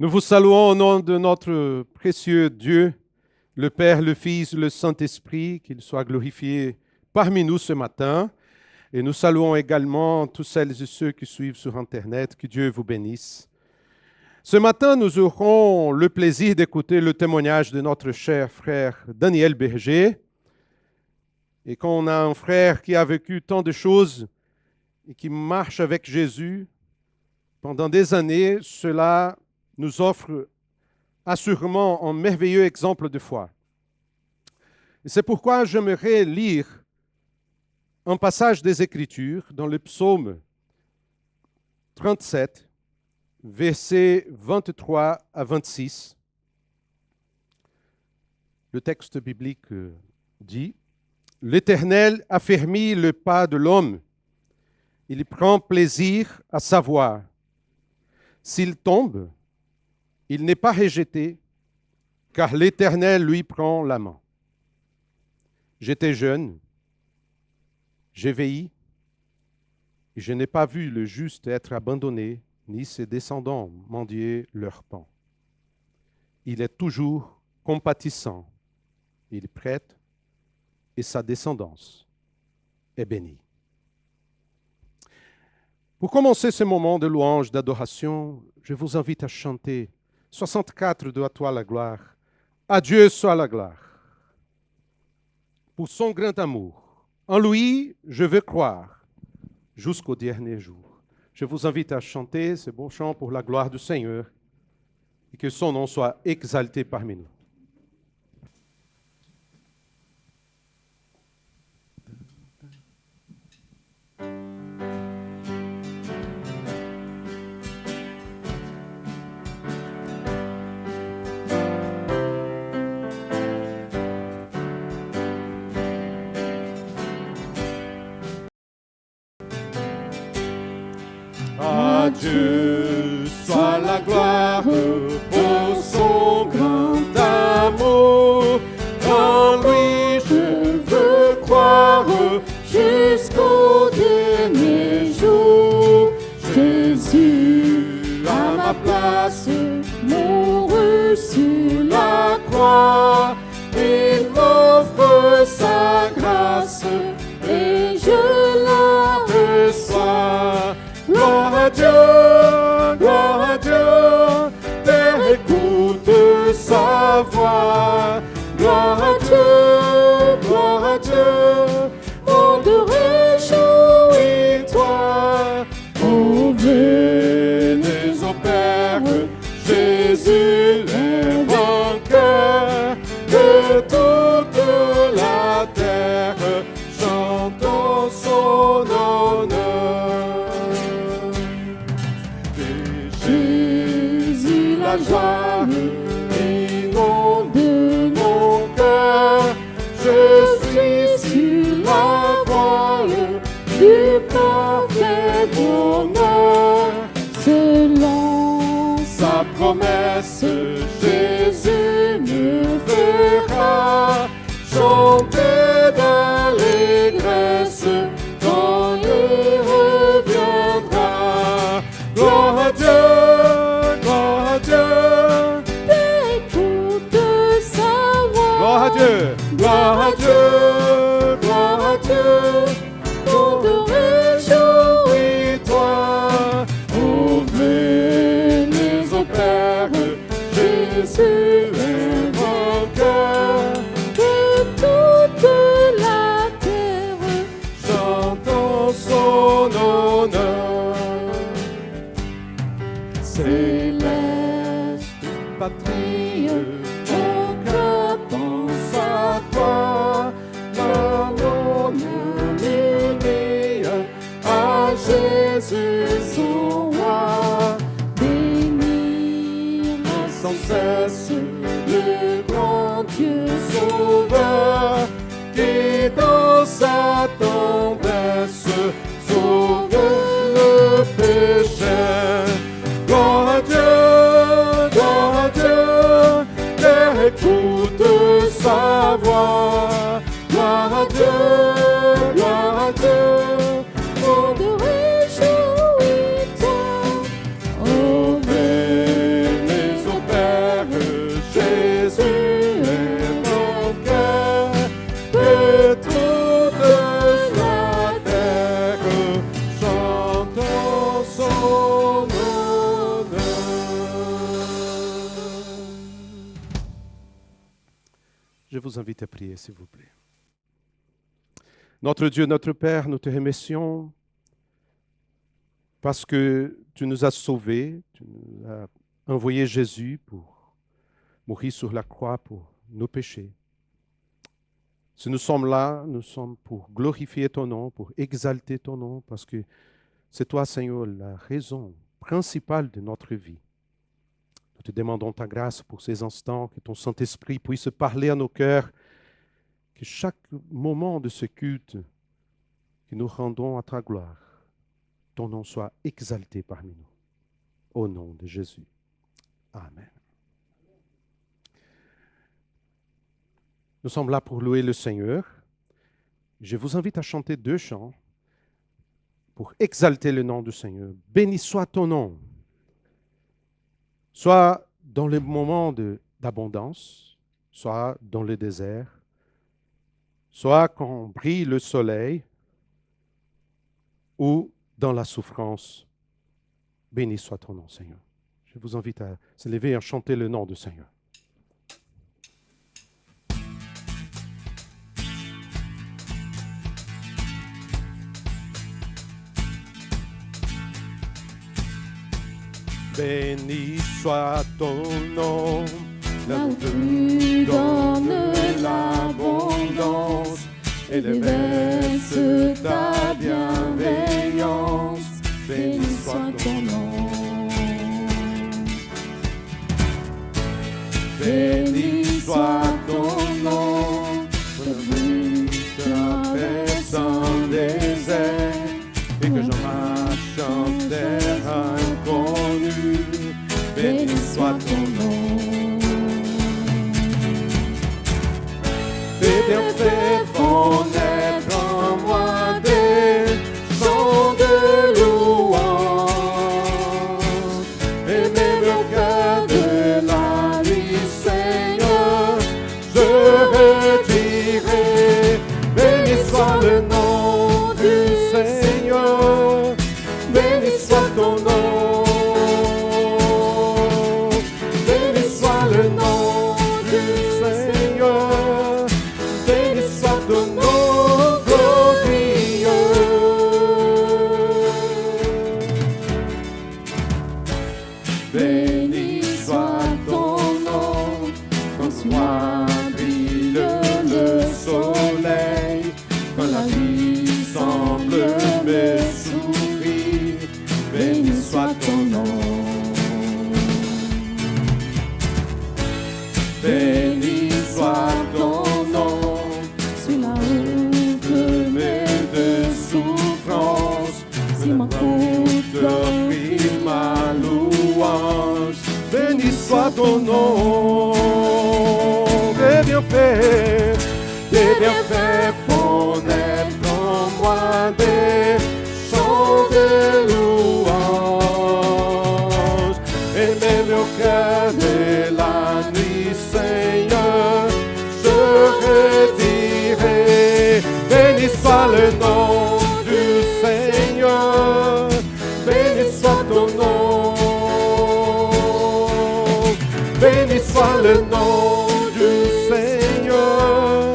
Nous vous saluons au nom de notre précieux Dieu, le Père, le Fils, le Saint-Esprit, qu'il soit glorifié parmi nous ce matin. Et nous saluons également tous celles et ceux qui suivent sur Internet. Que Dieu vous bénisse. Ce matin, nous aurons le plaisir d'écouter le témoignage de notre cher frère Daniel Berger. Et quand on a un frère qui a vécu tant de choses et qui marche avec Jésus pendant des années, cela nous offre assurément un merveilleux exemple de foi. Et c'est pourquoi j'aimerais lire un passage des Écritures dans le psaume 37, versets 23 à 26. Le texte biblique dit « L'Éternel affermit le pas de l'homme. Il prend plaisir à savoir. S'il tombe, il n'est pas rejeté, car l'Éternel lui prend la main. J'étais jeune, j'ai vieilli, et je n'ai pas vu le juste être abandonné, ni ses descendants mendier leur pain. Il est toujours compatissant, il prête, et sa descendance est bénie. » Pour commencer ce moment de louange, d'adoration, je vous invite à chanter 64 de « À toi la gloire ». À Dieu soit la gloire. Pour son grand amour, en lui, je veux croire jusqu'au dernier jour. Je vous invite à chanter ce beau chant pour la gloire du Seigneur et que son nom soit exalté parmi nous. À Dieu soit la gloire pour son grand amour. En lui je veux croire jusqu'au dernier jour. Jésus à ma place mourut sur la croix. Il m'offre sa grâce et je la reçois. Gloire à Dieu, Père écoute sa voix. Gloire à Dieu, monde réjouis-toi. Oh, venez au Père, Jésus est vainqueur de toute la terre, chantons son honneur. La joie inonde mon cœur. Je suis sur la voie du parfait bonheur. Selon sa promesse, Jésus me fera chanter d'allégresse quand il reviendra. Gloire à Dieu. Gloire à Dieu, monde réjouis-toi. Oh, venez au Père, Jésus est vainqueur de toute la terre, chantons son honneur. Céleste patrie, mon cœur pense à toi, mon uni à Jésus son roi. Bénir sans cesse le grand Dieu sauveur, qui dans sa tendresse sauve le péché. Gloire à Dieu, vous invite à prier, s'il vous plaît. Notre Dieu, notre Père, nous te remercions parce que tu nous as sauvés, tu nous as envoyé Jésus pour mourir sur la croix pour nos péchés. Si nous sommes là, nous sommes pour glorifier ton nom, pour exalter ton nom, parce que c'est toi, Seigneur, la raison principale de notre vie. Nous te demandons ta grâce pour ces instants, que ton Saint-Esprit puisse parler à nos cœurs, que chaque moment de ce culte que nous rendons à ta gloire, ton nom soit exalté parmi nous. Au nom de Jésus. Amen. Nous sommes là pour louer le Seigneur. Je vous invite à chanter 2 chants pour exalter le nom du Seigneur. Béni soit ton nom. Soit dans les moments d'abondance, soit dans le désert, soit quand brille le soleil, ou dans la souffrance. Béni soit ton nom, Seigneur. Je vous invite à se lever et à chanter le nom du Seigneur. Béni soit ton nom, là où tu donnes l'abondance et déverses ta bienveillance. Béni soit ton nom. Béni soit ton nom, celui qui traverse un désert et que je marche en terre inconnue. Béni soit ton nom. Tes bienfaits font naître en moi des chants de louange. Et même au cœur de la nuit, Seigneur, je redirai. Béni soit le nom du Seigneur. Béni soit ton nom. Béni soit le nom du Seigneur. Béni soit ton nom glorieux. Béni soit ton nom, quand soit brille le soleil, quand la vie semble me sourire. Béni soit ton nom. Béni soit ton nom, sur la route de souffrance, sur ma route offrir ma louange. Béni soit ton nom. Tes bienfaits font naître en moi des chants de louange. Et même au cœur de la nuit, Seigneur, je redirai. Béni soit le nom du Seigneur. Béni soit ton nom. Béni soit le nom du Seigneur.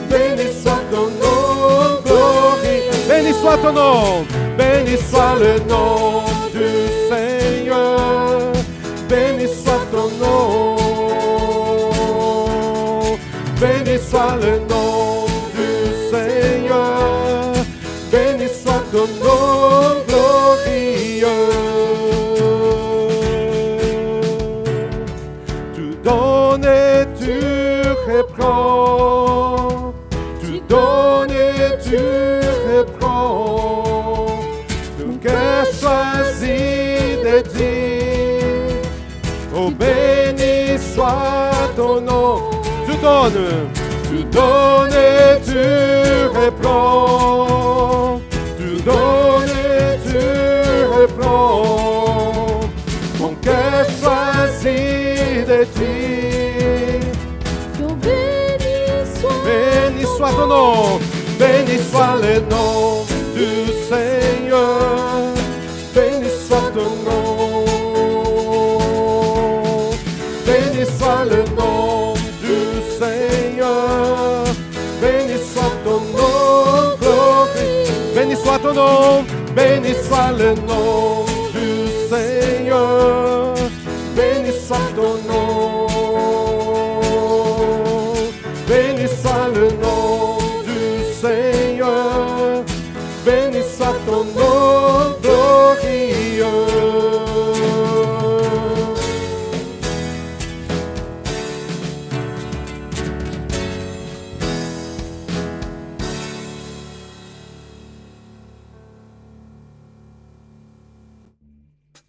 Béni soit ton nom glorieux. Béni soit ton nom. Béni soit le nom du Seigneur. Béni soit ton nom. Béni soit le nom du Seigneur. Béni soit ton nom glorieux. Tu donnes et tu reprends. Tu donnes et tu reprends. Ton cœur choisit de dire, oh béni soit ton nom. Tu donnes et tu reprends. Tu donnes et tu reprends. Mon cœur choisit de dire, Oh, béni soit ton nom. Béni soit le nom du Seigneur. Béni soit ton nom. Béni soit le nom du Seigneur. ton nom, béni soit le nom du Seigneur, béni soit ton nom, béni soit le nom du Seigneur, béni soit ton nom glorieux.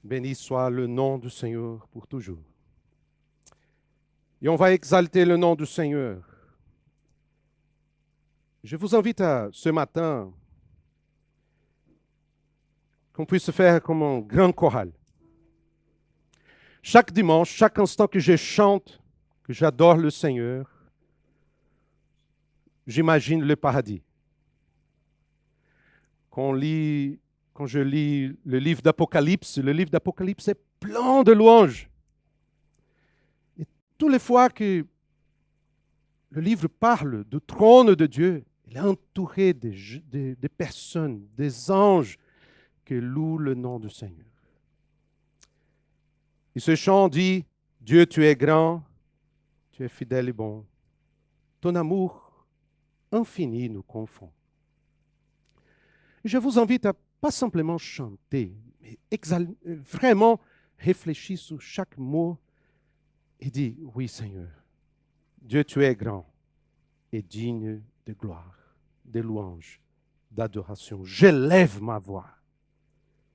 Béni soit le nom du Seigneur pour toujours. Et on va exalter le nom du Seigneur. Je vous invite ce matin qu'on puisse faire comme un grand choral. Chaque dimanche, chaque instant que je chante, que j'adore le Seigneur, j'imagine le paradis. Quand je lis le livre d'Apocalypse est plein de louanges. Et toutes les fois que le livre parle du trône de Dieu, il est entouré des personnes, des anges qui louent le nom du Seigneur. Et ce chant dit, Dieu, tu es grand, tu es fidèle et bon. Ton amour infini nous confond. Je vous invite à pas simplement chanter, mais vraiment réfléchir sur chaque mot et dire, oui Seigneur, Dieu tu es grand et digne de gloire, de louange, d'adoration. J'élève ma voix.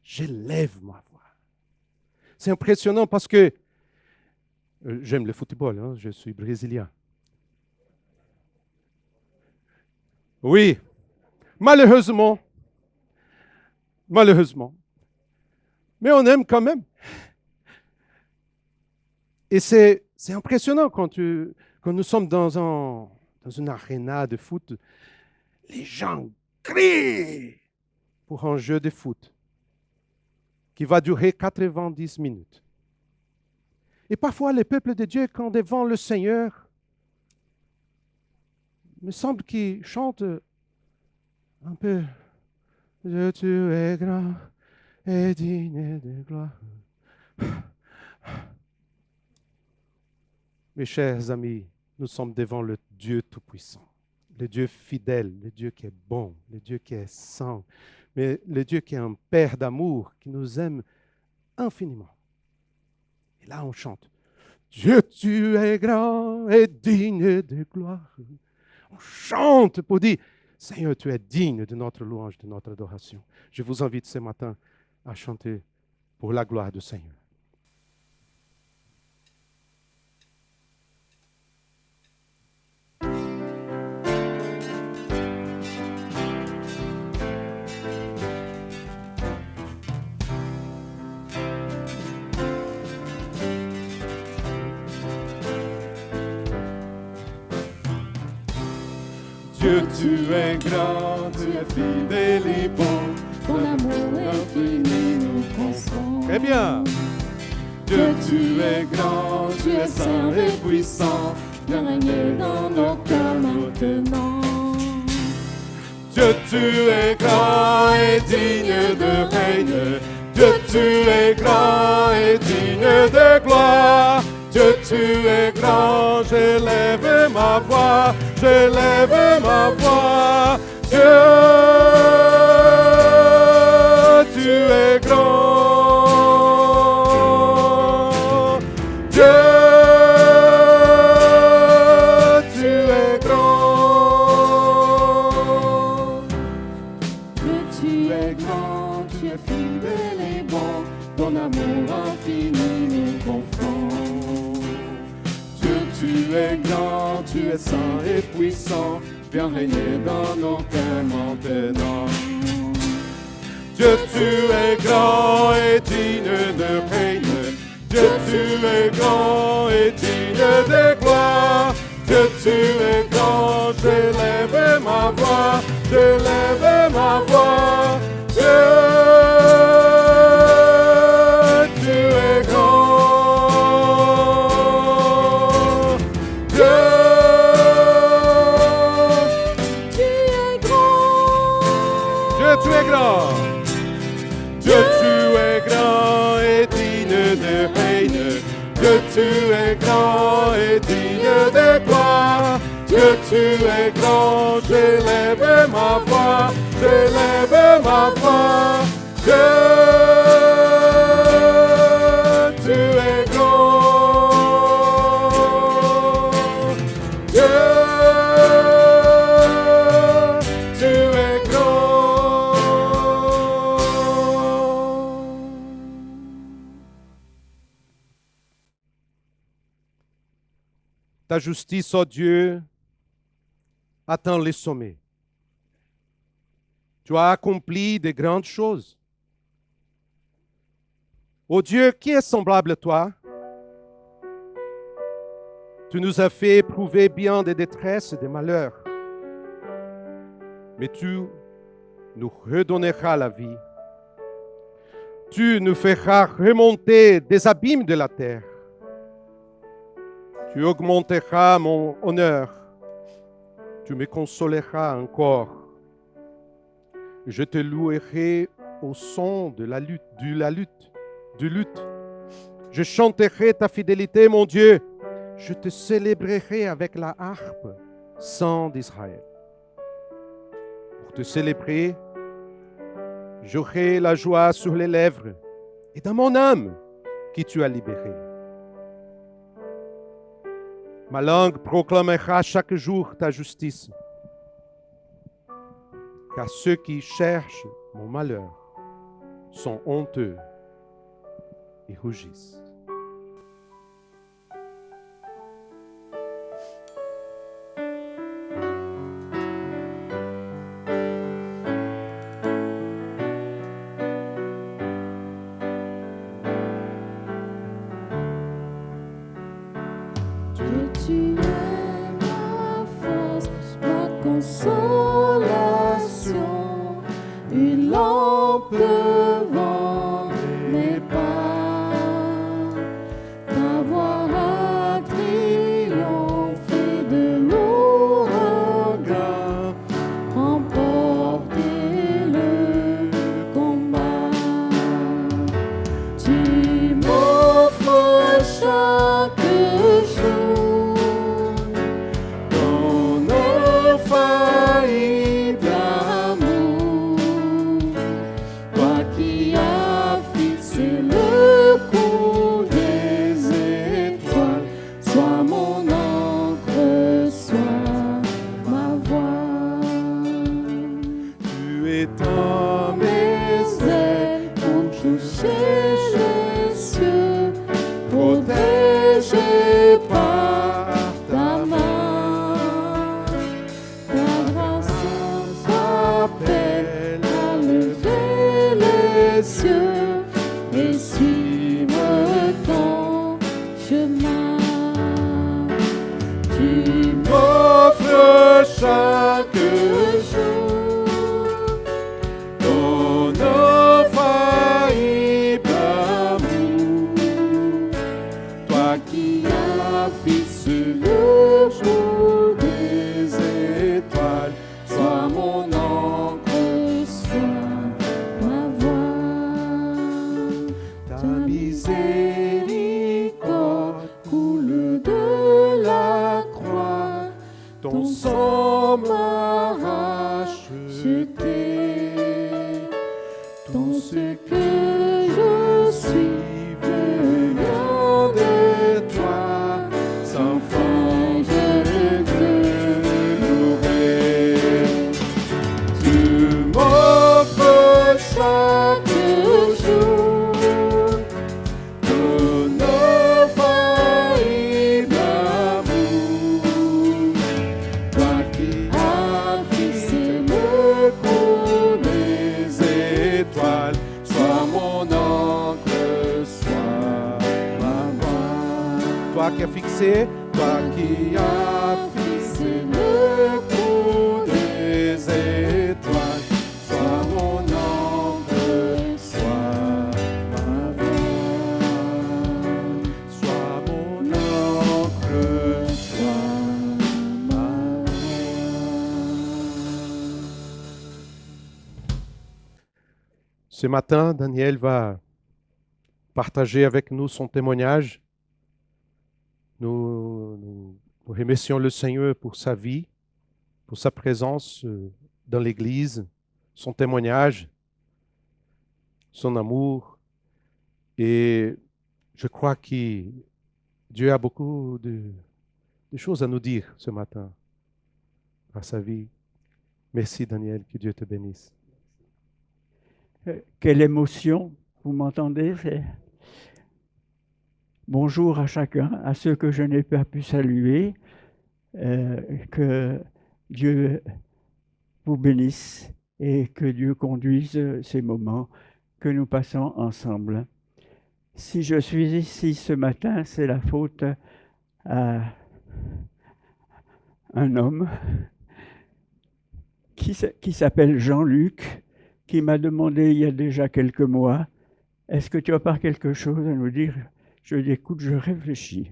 J'élève ma voix. C'est impressionnant parce que j'aime le football, hein, je suis brésilien. Oui, malheureusement, mais on aime quand même. Et c'est impressionnant quand nous sommes dans une aréna de foot, les gens crient pour un jeu de foot qui va durer 90 minutes. Et parfois, les peuples de Dieu, quand devant le Seigneur, il me semble qu'ils chantent un peu « Dieu, tu es grand et digne de gloire ». Mes chers amis, nous sommes devant le Dieu Tout-Puissant, le Dieu fidèle, le Dieu qui est bon, le Dieu qui est saint, mais le Dieu qui est un Père d'amour, qui nous aime infiniment. Et là, on chante « Dieu, tu es grand et digne de gloire ». On chante pour dire « Seigneur, tu es digne de notre louange, de notre adoration ». Je vous invite ce matin à chanter pour la gloire du Seigneur. Dieu, tu es grand, tu es fidèle et bon, ton amour infini nous confond. Très bien. Dieu, tu es grand, tu es saint et puissant, viens régner dans nos cœurs maintenant. Dieu, tu es grand et digne de règne. Dieu, tu es grand et digne de gloire. Dieu, tu es grand, j'élève ma voix, j'élève ma voix. Dieu, tu es grand. Dieu, tu es grand. Dieu, tu es grand, tu es fidèle et bon, ton amour infini nous confond. Tu es grand, tu es saint et puissant, viens régner dans nos cœurs maintenant. Dieu, tu es grand et digne de règne. Dieu, tu es grand et digne de gloire. Dieu, tu es grand, j'élève ma voix, j'élève ma voix. Dieu, tu es grand. Tu es grand. tu es grand et digne de gloire, que tu es grand, j'élève ma voix, j'élève ma voix, que tu es grand, que tu es grand. Ta justice, ô Dieu, atteint les sommets. Tu as accompli de grandes choses. Ô Dieu, qui est semblable à toi? Tu nous as fait éprouver bien des détresses et des malheurs. Mais tu nous redonneras la vie. Tu nous feras remonter des abîmes de la terre. Tu augmenteras mon honneur. Tu me consoleras encore. Je te louerai au son de la lutte, du luth. Je chanterai ta fidélité, mon Dieu. Je te célébrerai avec la harpe, Saint d'Israël. Pour te célébrer, j'aurai la joie sur les lèvres et dans mon âme qui tu as libéré. Ma langue proclamera chaque jour ta justice, car ceux qui cherchent mon malheur sont honteux et rougissent. Que tu es ma force, ma consolation, une lampe devant mes pas. Ta voix a triomphé de l'ouragan, remporté le combat. Tu m'offres chaque jour Ton infaillible amour, toi qui as fixé le cours des étoiles, sois mon encre, sois ma voix. tu étends Mes ailes pour toucher les cieux, protégé par ta main. Ta grâce m'appelle à lever les cieux et suivre ton chemin. Tu m'offres chaque jour ton infaillible amour, toi qui as fixé le jour des étoiles, sois mon encre, sois ma voix. ta miséricorde Coule de la croix, ton sang m'a racheté. Dans ce que je suis, venant de toi, sans fin je te louerai. Tu m'offres chaque jour ton infaillible amour, toi qui as fixé le cours des étoiles, sois mon encre, sois ma voix. Toi qui as fixé, Toi qui as fixé le cours des étoiles, sois mon encre, sois ma voix. Sois mon encre, sois ma voix. ce matin, Daniel va partager avec nous son témoignage. Nous remercions le Seigneur pour sa vie, pour sa présence dans l'Église, son témoignage, son amour. Et je crois que Dieu a beaucoup de choses à nous dire ce matin par sa vie. Merci Daniel, que Dieu te bénisse. Quelle émotion, vous m'entendez? Bonjour à chacun, à ceux que je n'ai pas pu saluer, que Dieu vous bénisse et que Dieu conduise ces moments que nous passons ensemble. Si je suis ici ce matin, c'est la faute à un homme qui s'appelle Jean-Luc, qui m'a demandé il y a déjà quelques mois, est-ce que tu as pas quelque chose à nous dire? Je lui ai dit, écoute, je réfléchis.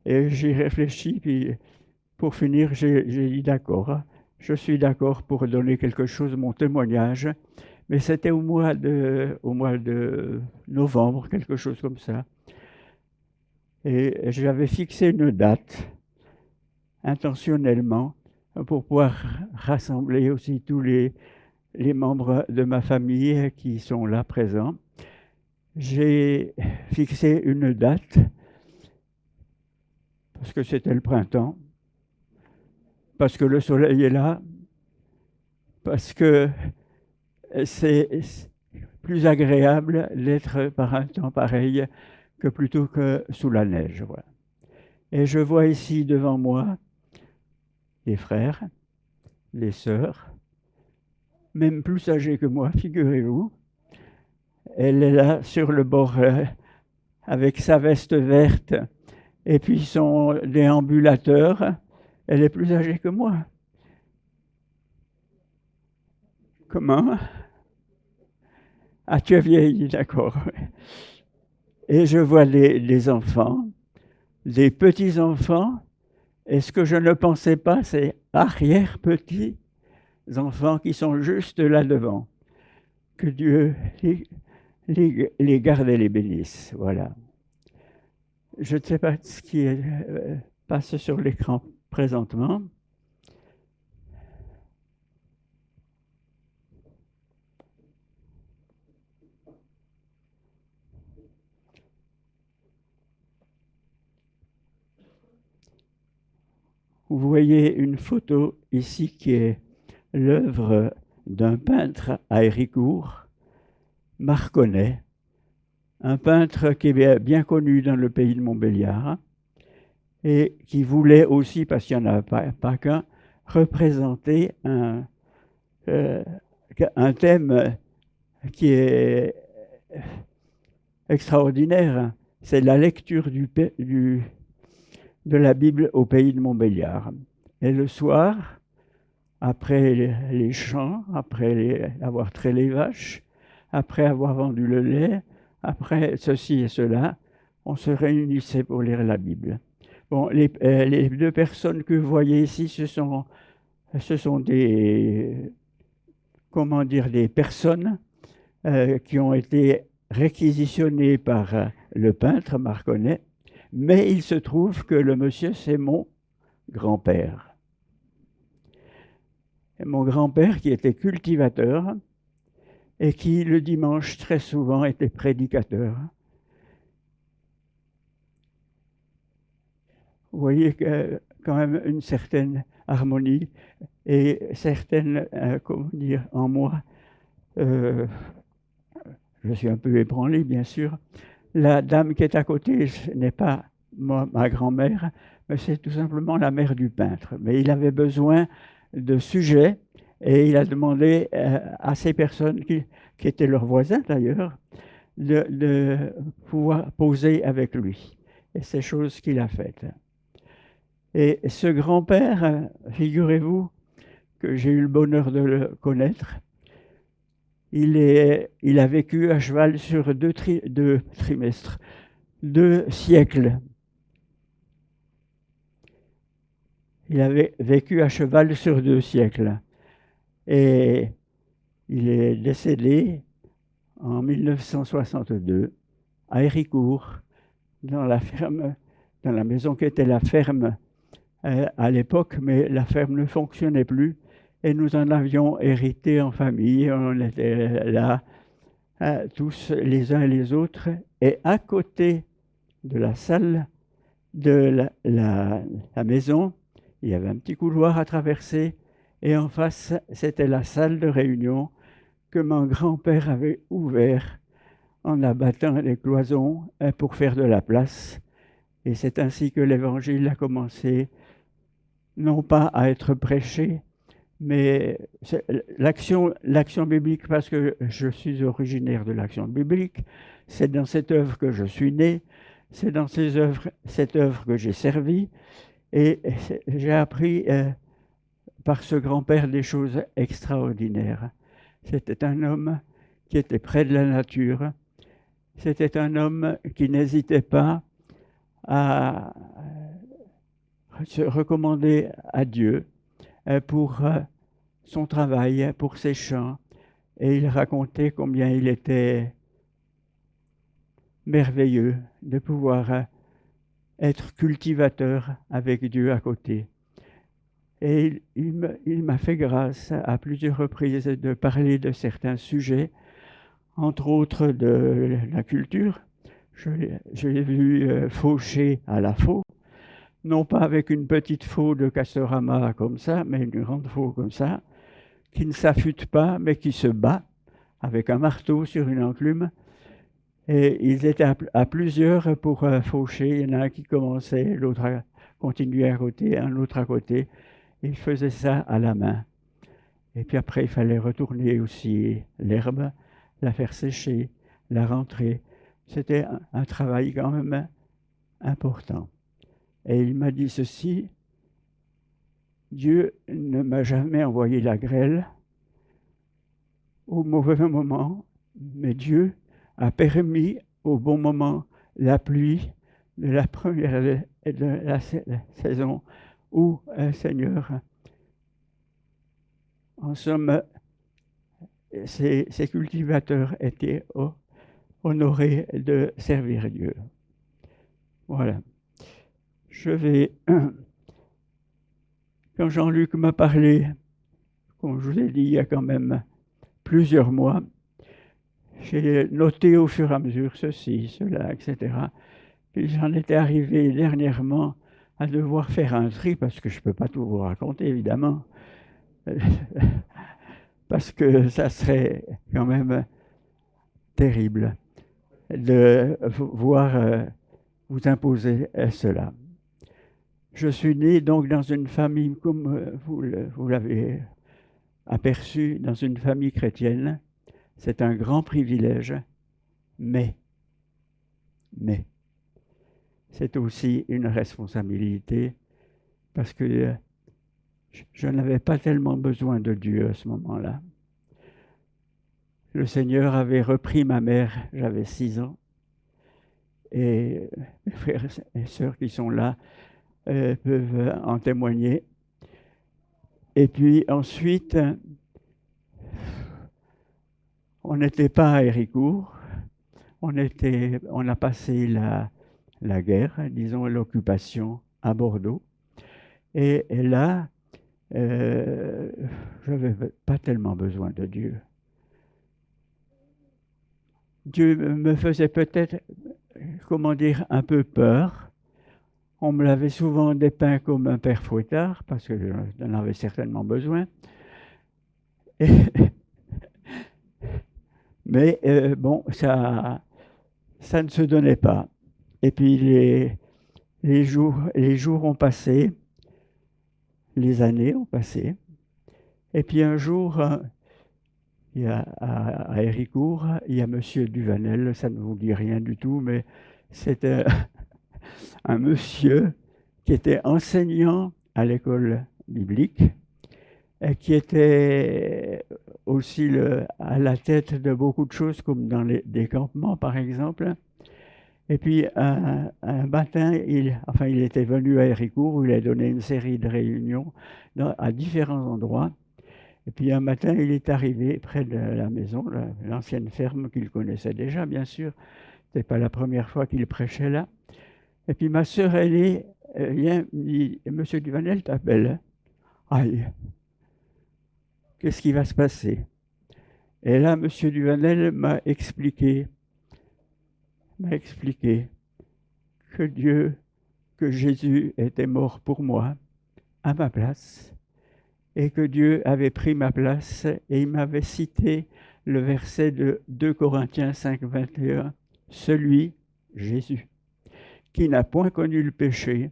Et j'ai réfléchi, puis pour finir, j'ai dit d'accord, je suis d'accord pour donner quelque chose, mon témoignage, mais c'était au mois de novembre, quelque chose comme ça. Et j'avais fixé une date, intentionnellement, pour pouvoir rassembler aussi tous les membres de ma famille qui sont là présents. J'ai fixé une date parce que c'était le printemps, parce que le soleil est là, parce que c'est plus agréable d'être par un temps pareil que plutôt que sous la neige. Voilà. Et je vois ici devant moi les frères, les sœurs, même plus âgés que moi, figurez-vous. Elle est là sur le bord avec sa veste verte et puis son déambulateur. Elle est plus âgée que moi. Comment? Ah, tu es vieille, d'accord. Et je vois les enfants, les petits-enfants, et ce que je ne pensais pas, c'est arrière-petits-enfants qui sont juste là devant. Que Dieu les garde et les bénisse. Voilà. Je ne sais pas ce qui passe sur l'écran présentement. Vous voyez une photo ici qui est l'œuvre d'un peintre à Héricourt, Marconnet, un peintre qui est bien connu dans le pays de Montbéliard et qui voulait aussi, parce qu'il n'y en a pas qu'un, représenter un thème qui est extraordinaire. C'est la lecture de la Bible au pays de Montbéliard. Et le soir, après les chants, après avoir traité les vaches, après avoir vendu le lait, après ceci et cela, on se réunissait pour lire la Bible. Bon, les deux personnes que vous voyez ici, ce sont des personnes qui ont été réquisitionnées par le peintre Marconnet, mais il se trouve que le monsieur, c'est mon grand-père. Et mon grand-père qui était cultivateur et qui, le dimanche, très souvent, était prédicateur. Vous voyez quand même une certaine harmonie et certaine, en moi, je suis un peu ébranlé, bien sûr. La dame qui est à côté, ce n'est pas ma grand-mère, mais c'est tout simplement la mère du peintre. Mais il avait besoin de sujets et il a demandé à ces personnes qui étaient leurs voisins d'ailleurs, de pouvoir poser avec lui. Et c'est chose qu'il a faite. Et ce grand-père, figurez-vous que j'ai eu le bonheur de le connaître, il a vécu à cheval sur deux siècles. Il avait vécu à cheval sur 2 siècles. Et il est décédé en 1962 à Héricourt, dans la ferme dans la maison qui était la ferme à l'époque, mais la ferme ne fonctionnait plus et nous en avions hérité en famille. On était là, tous les uns et les autres. Et à côté de la salle de la maison, il y avait un petit couloir à traverser et en face, c'était la salle de réunion que mon grand-père avait ouvert en abattant les cloisons pour faire de la place. Et c'est ainsi que l'Évangile a commencé, non pas à être prêché, mais l'action biblique, parce que je suis originaire de l'action biblique, c'est dans cette œuvre que je suis né, c'est dans cette œuvre que j'ai servi, et j'ai appris par ce grand-père des choses extraordinaires. C'était un homme qui était près de la nature, c'était un homme qui n'hésitait pas à se recommander à Dieu pour son travail, pour ses chants. Et il racontait combien il était merveilleux de pouvoir être cultivateur avec Dieu à côté. Et il m'a fait grâce à plusieurs reprises de parler de certains sujets, entre autres de la culture. Je l'ai vu faucher à la faux, non pas avec une petite faux de Castorama comme ça, mais une grande faux comme ça, qui ne s'affûte pas, mais qui se bat avec un marteau sur une enclume. Et ils étaient à plusieurs pour faucher. Il y en a un qui commençait, l'autre continuait à côté, un autre à côté. Ils faisaient ça à la main. Et puis après, il fallait retourner aussi l'herbe, la faire sécher, la rentrer. C'était un travail quand même important. Et il m'a dit ceci: Dieu ne m'a jamais envoyé la grêle au mauvais moment, mais Dieu a permis au bon moment la pluie de la première de la saison où, Seigneur, en somme, ces cultivateurs étaient honorés de servir Dieu. Voilà. Je vais, quand Jean-Luc m'a parlé, comme je vous ai dit, il y a quand même plusieurs mois, j'ai noté au fur et à mesure ceci, cela, etc. Puis j'en étais arrivé dernièrement à devoir faire un tri, parce que je ne peux pas tout vous raconter, évidemment, parce que ça serait quand même terrible de voir vous imposer cela. Je suis né donc dans une famille, comme vous l'avez aperçu, dans une famille chrétienne. C'est un grand privilège, mais c'est aussi une responsabilité, parce que je n'avais pas tellement besoin de Dieu à ce moment-là. Le Seigneur avait repris ma mère, j'avais 6 ans, et mes frères et sœurs qui sont là peuvent en témoigner. Et puis ensuite, on n'était pas à Héricourt, on a passé la guerre, disons l'occupation à Bordeaux. Et là, je n'avais pas tellement besoin de Dieu. Dieu me faisait peut-être, comment dire, un peu peur. On me l'avait souvent dépeint comme un père fouettard, parce que j'en avais certainement besoin. Mais bon, ça ne se donnait pas. Et puis les jours ont passé, les années ont passé. Et puis un jour, il y a, à Héricourt, il y a monsieur Duvanel, ça ne vous dit rien du tout, mais c'était un monsieur qui était enseignant à l'école biblique, et qui était aussi à la tête de beaucoup de choses, comme dans des campements, par exemple. Et puis, un matin, il était venu à Héricourt, où il a donné une série de réunions à différents endroits. Et puis, un matin, il est arrivé près de la maison, l'ancienne ferme qu'il connaissait déjà, bien sûr. Ce n'était pas la première fois qu'il prêchait là. Et puis ma sœur aînée vient me dit, Monsieur Duvanel t'appelle. Aïe, qu'est-ce qui va se passer? Et là, Monsieur Duvanel m'a expliqué que Jésus était mort pour moi, à ma place, et que Dieu avait pris ma place, et il m'avait cité le verset de 2 Corinthiens 5, 21, celui, Jésus, qui n'a point connu le péché,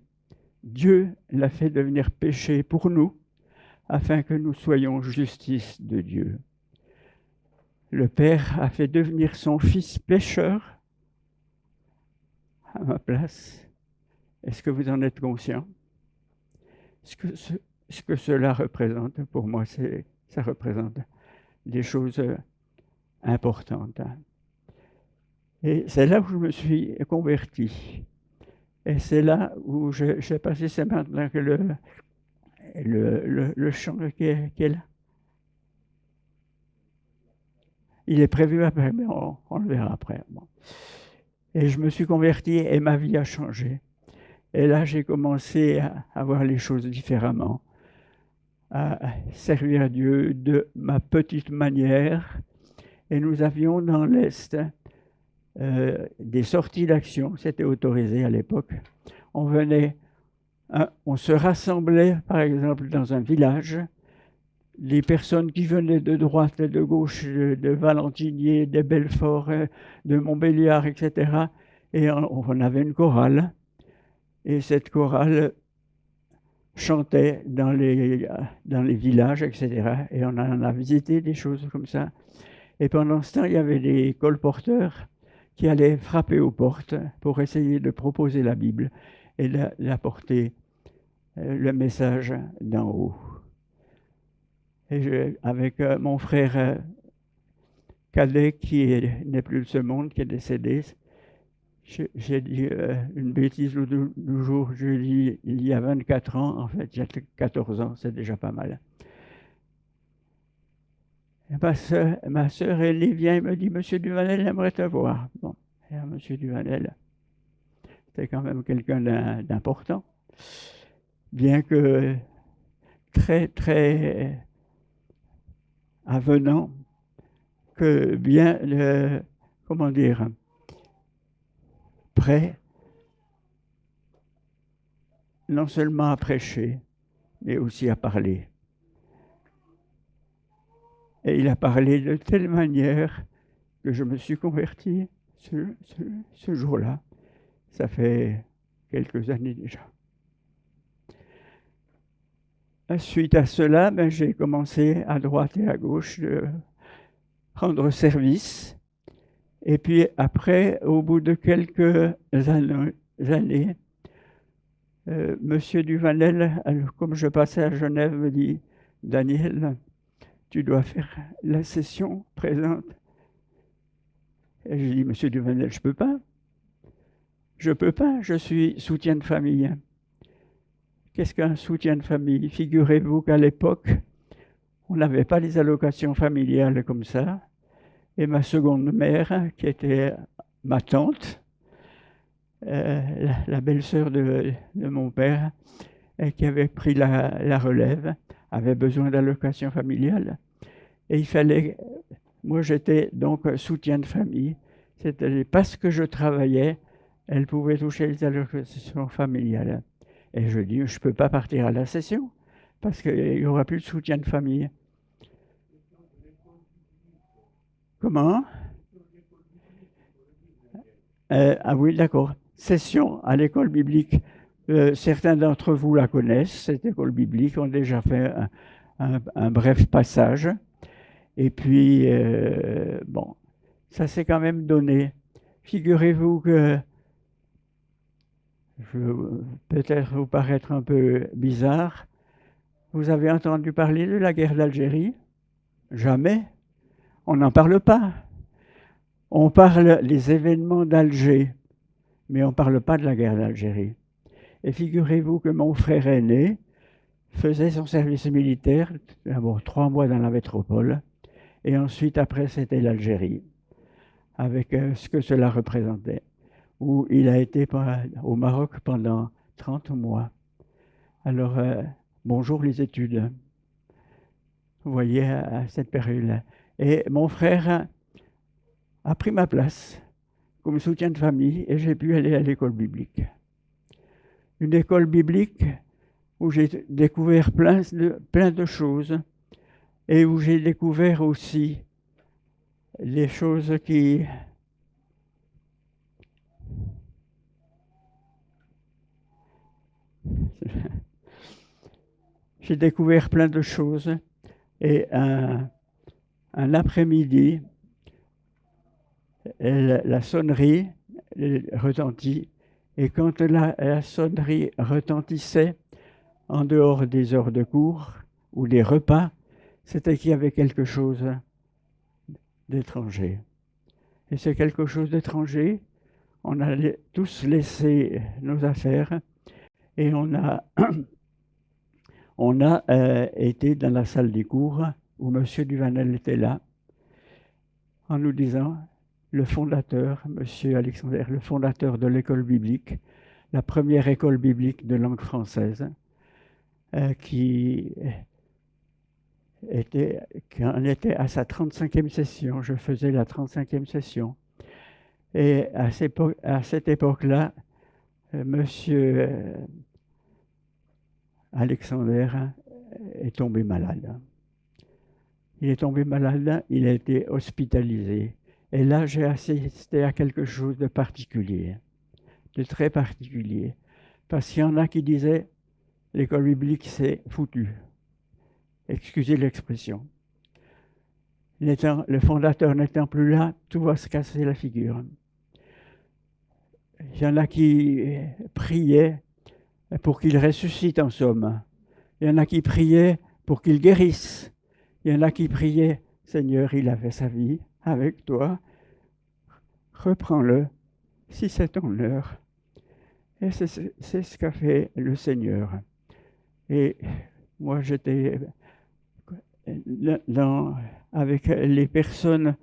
Dieu l'a fait devenir péché pour nous, afin que nous soyons justice de Dieu. Le Père a fait devenir son Fils pécheur à ma place. Est-ce que vous en êtes conscient? Ce que cela représente, pour moi, ça représente des choses importantes. Et c'est là où je me suis converti. Et c'est là où j'ai passé, c'est maintenant que le chant qui est là. Il est prévu après, mais on le verra après. Bon. Et je me suis converti et ma vie a changé. Et là, j'ai commencé à voir les choses différemment, à servir Dieu de ma petite manière. Et nous avions dans l'Est des sorties d'action, c'était autorisé à l'époque. On se rassemblait, par exemple, dans un village. Les personnes qui venaient de droite et de gauche, de Valentinier, de Belfort, de Montbéliard, etc. Et on avait une chorale. Et cette chorale chantait dans les villages, etc. Et on en a visité des choses comme ça. Et pendant ce temps, il y avait des colporteurs qui allaient frapper aux portes pour essayer de proposer la Bible et d'apporter le message d'en haut. Et avec mon frère cadet qui n'est plus de ce monde, qui est décédé, j'ai dit une bêtise l'autre jour, je dis il y a 24 ans, en fait j'ai 14 ans, c'est déjà pas mal. Et ma sœur Elie vient et me dit, Monsieur Duvanel aimerait te voir. Bon, et Monsieur Duvanel, c'était quand même quelqu'un d'important, bien que très, très avenant, que bien, prêt, non seulement à prêcher, mais aussi à parler. Et il a parlé de telle manière que je me suis converti ce jour-là. Ça fait quelques années déjà. Suite à cela, j'ai commencé à droite et à gauche de rendre service. Et puis après, au bout de quelques années, Monsieur Duvanel, comme je passais à Genève, me dit « Daniel, tu dois faire la session présente. » Et j'ai dit « Monsieur Duvanel, je peux pas. Je suis soutien de famille. » Qu'est-ce qu'un soutien de famille? Figurez-vous qu'à l'époque, on n'avait pas les allocations familiales comme ça. Et ma seconde mère, qui était ma tante, la belle-sœur de mon père, qui avait pris la relève, avait besoin d'allocations familiales. Et il fallait... Moi, j'étais donc soutien de famille. C'est-à-dire, parce que je travaillais, elle pouvait toucher les allocations familiales. Et je dis, je ne peux pas partir à la session, parce qu'il n'y aura plus de soutien de famille. Comment? Ah oui, d'accord. Session à l'école biblique. Certains d'entre vous la connaissent, cette école biblique, ont déjà fait un bref passage. Et puis, bon, ça s'est quand même donné. Figurez-vous que, je vais peut-être vous paraître un peu bizarre, vous avez entendu parler de la guerre d'Algérie? Jamais. On n'en parle pas. On parle des événements d'Alger, mais on ne parle pas de la guerre d'Algérie. Et figurez-vous que mon frère aîné faisait son service militaire, d'abord 3 mois dans la métropole, et ensuite, après, c'était l'Algérie, avec ce que cela représentait. où il a été au Maroc pendant 30 mois. Alors, bonjour les études. Vous voyez, à cette période-là. Et mon frère a pris ma place comme soutien de famille et j'ai pu aller à l'école biblique. Une école biblique où j'ai découvert plein de choses et où j'ai découvert aussi les choses qui... J'ai découvert plein de choses et un après-midi, la sonnerie retentit et quand la sonnerie retentissait en dehors des heures de cours ou des repas, c'était qu'il y avait quelque chose d'étranger. Et c'est quelque chose d'étranger. On a tous laissé nos affaires et on a été dans la salle des cours où M. Duvanel était là en nous disant, le fondateur, M. Alexander, le fondateur de l'école biblique, la première école biblique de langue française, qui en était à sa 35e session. Je faisais la 35e session. Et à cette époque-là, M. Alexander est tombé malade. Il est tombé malade, il a été hospitalisé. Et là, j'ai assisté à quelque chose de particulier, de très particulier. Parce qu'il y en a qui disaient, l'école biblique, c'est foutu. Excusez l'expression. Le fondateur n'étant plus là, tout va se casser la figure. Il y en a qui priaient pour qu'il ressuscite en somme. Il y en a qui priaient pour qu'il guérisse. Il y en a qui priaient, Seigneur, il a fait sa vie avec toi, reprends-le si c'est ton heure. Et c'est ce qu'a fait le Seigneur. Et moi, j'étais avec les personnes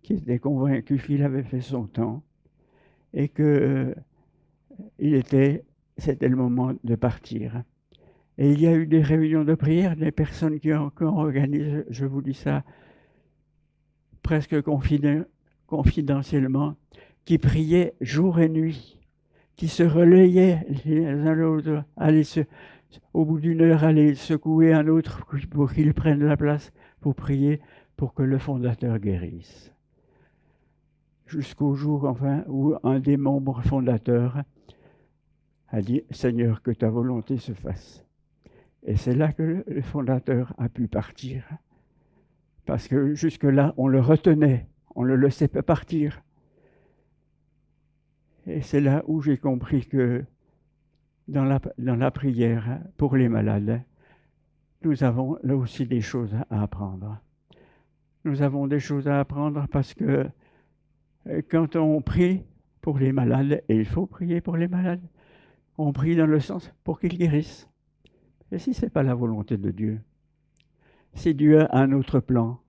qui étaient convaincues qu'il avait fait son temps et que c'était le moment de partir. Et il y a eu des réunions de prière, des personnes qui ont organisé, je vous dis ça, presque confidentiellement, qui priaient jour et nuit, qui se relayaient les uns l'autre, au bout d'une heure, aller secouer un autre pour qu'il prenne la place pour prier pour que le fondateur guérisse. Jusqu'au jour, enfin, où un des membres fondateurs a dit « Seigneur, que ta volonté se fasse ». Et c'est là que le fondateur a pu partir. Parce que jusque-là, on le retenait, on ne le laissait pas partir. Et c'est là où j'ai compris que dans la prière pour les malades, nous avons là aussi des choses à apprendre. Nous avons des choses à apprendre parce que quand on prie pour les malades, et il faut prier pour les malades, on prie dans le sens pour qu'ils guérissent. Et si ce n'est pas la volonté de Dieu, si Dieu a un autre plan,